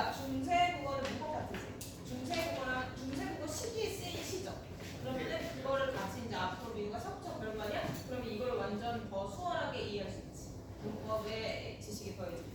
S1: 그러니까 중세국어는 무엇 같으지? 중세국어 시기에 쓰인 시죠. 그러면은 그거를 같이 이제 앞으로 미국가 섞죠. 그럴 거 아니야? 그러면 이걸 완전 더 수월하게 이해할 수 있지. 문법의 지식이 더해지고.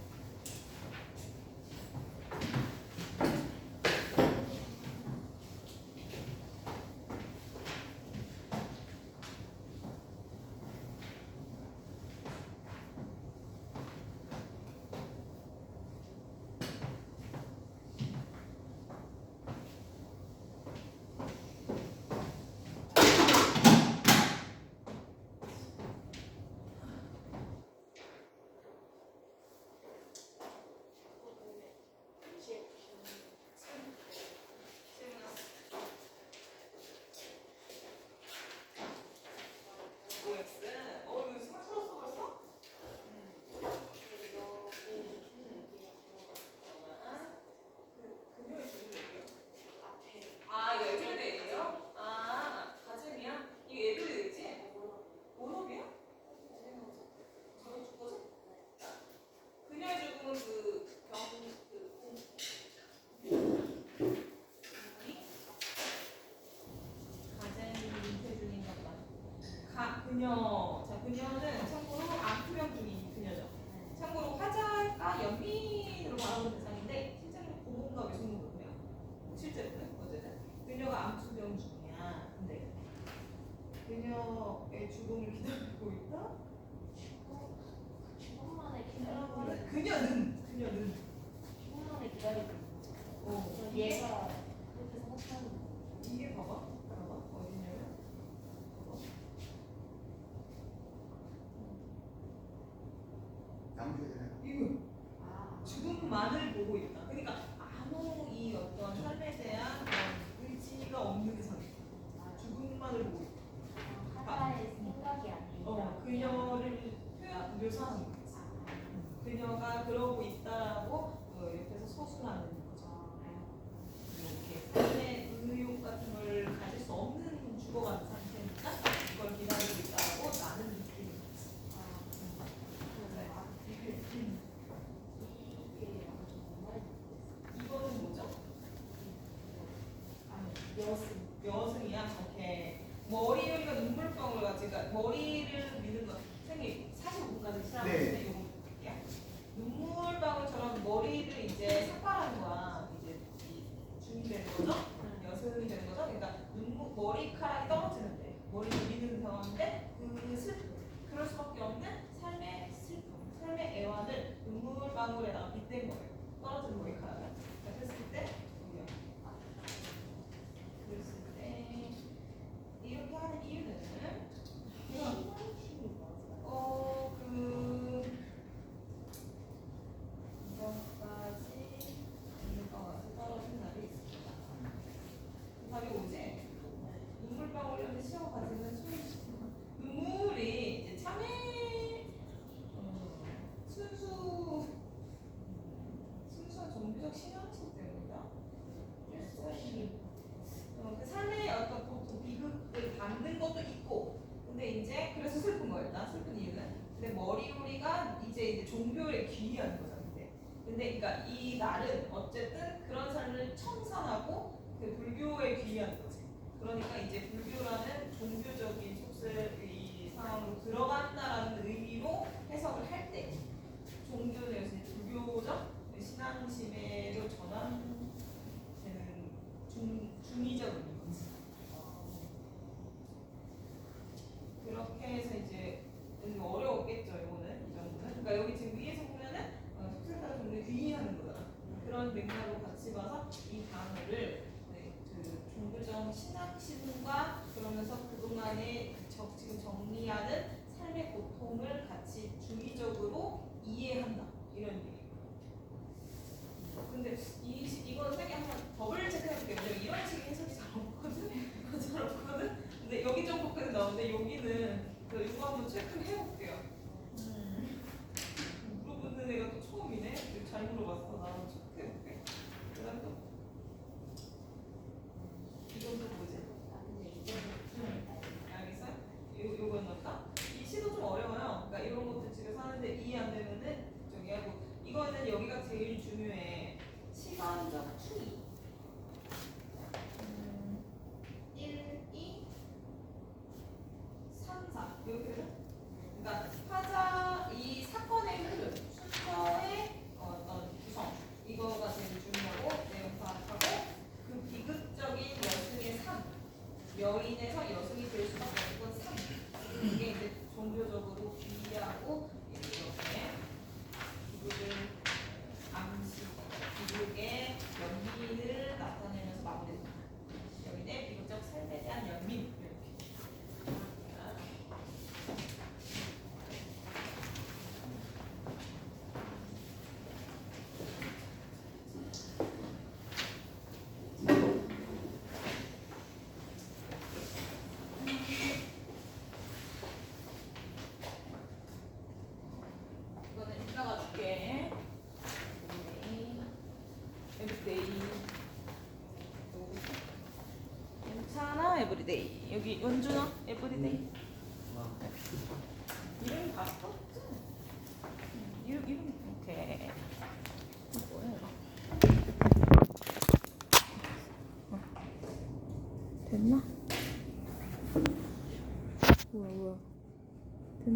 S1: 그녀. 자, 그녀는 참고로 암투명 중인 그녀죠. 참고로 화자가 연민으로 바라보는 대상인데 실제로 고문과 외숙모거든요. 실제로는 어쨌든 그녀가 암투명 중이야. 근데 그녀의 죽음을 기다리고 있다.
S5: 죽음만에 기다리고
S1: 그러면은 그녀는
S5: 죽음만에 기다리고 얘가 그렇게 생각하는 거.
S1: 이게 봐봐 어디냐면 이거 죽음만을 보고 있다. 그러니까 아무 이 어떤 삶에 대한 그런 의지가 없는 상태. 죽음만을 보고 있다.
S5: 하나의 생각이 아니라
S1: 그녀를 묘사하는 거지. 그녀가 그러고 있다라고 옆에서 서술하는 거죠. 이렇게 삶의 의욕 같은 걸 가질 수 없는 죽어가는 상태니까 그걸 기다리고 있다라고 나는 느끼는 거지. 이거는 뭐죠? 여승이야. 오케이. 머리 요리가 눈물방울 같이, 그러니까 머리를 미는 거. 선생님 45분까지 시작하는데 이거 볼게요. 눈물방울처럼 머리를 이제 삭발하는 거야. 이제 중이 되는 거죠? 여승이 되는 거죠? 그러니까 머리카락이 떨어지는데 머리를 미는 상황인데 그 슬픔, 그럴 수밖에 없는 삶의 슬픔, 삶의 애환을 눈물방울에다가 빗댄 거예요. 떨어지는 머리카락을. 그랬을 때 이렇게 하는 이유는 이것까지 떨어진 날이 있습니다. 답이 오지? 눈물방울이라는 시험 가지는 눈물이 이제 참의 순수한 종교적 신앙식 때문이다. 그 삶의 어떤 고통, 비극을 받는 것도 있고, 근데 이제 그래서 슬픈 거였다. 슬픈 이유는. 근데 머리요리가 이제 종교에 귀의하는 거잖아. 근데 그러니까 이 날은 어쨌든 그런 삶을 청산하고 그 불교에 귀의하는 거지. 그러니까 이제 불교라는 종교적인 속설 이 상황으로 들어간다라는 의미로 해석을 할 때 종교는 불교적 신앙심으로 전환되는 중의적 의미인 거지. 그렇게 해서 이제 어려웠겠죠, 이거는. 이 정도는. 그러니까 여기 지금 위에서 보면은 속설가를 종교에 귀의하는 거잖아. 그런 맥락으로 같이 봐서 이 단어를 그 종교적 신앙심과 그러면서 그동안에 지금 정리하는 삶의 고통을 같이 중의적으로 이해한다. 이런 얘기예요. 근데 이건 되게 한번 더블 체크해볼게요. 왜냐면 이런 식의 해석이 잘 없거든? 근데 여기 정도까지 나오는데 여기는 이거 한번 체크를 해볼게요. 물어보는 애가 또 처음이네? 잘 물어봤어. 나 한번 체크해볼게. 그 다음에 또 이건 또 뭐지? 알겠어? 요건 넣을까? 이 시도 좀 어려워요. 그러니까 이런 것들 집에서 하는데 이해 안 되면은 저기 하고 이거는 여기가 제일 중요해. 시가 에브리데이. 여기 원준아 에브리데이.
S3: 와.
S1: 이름이 봤어? 이름 오케이. 뭐야 이거? 됐나? 우와.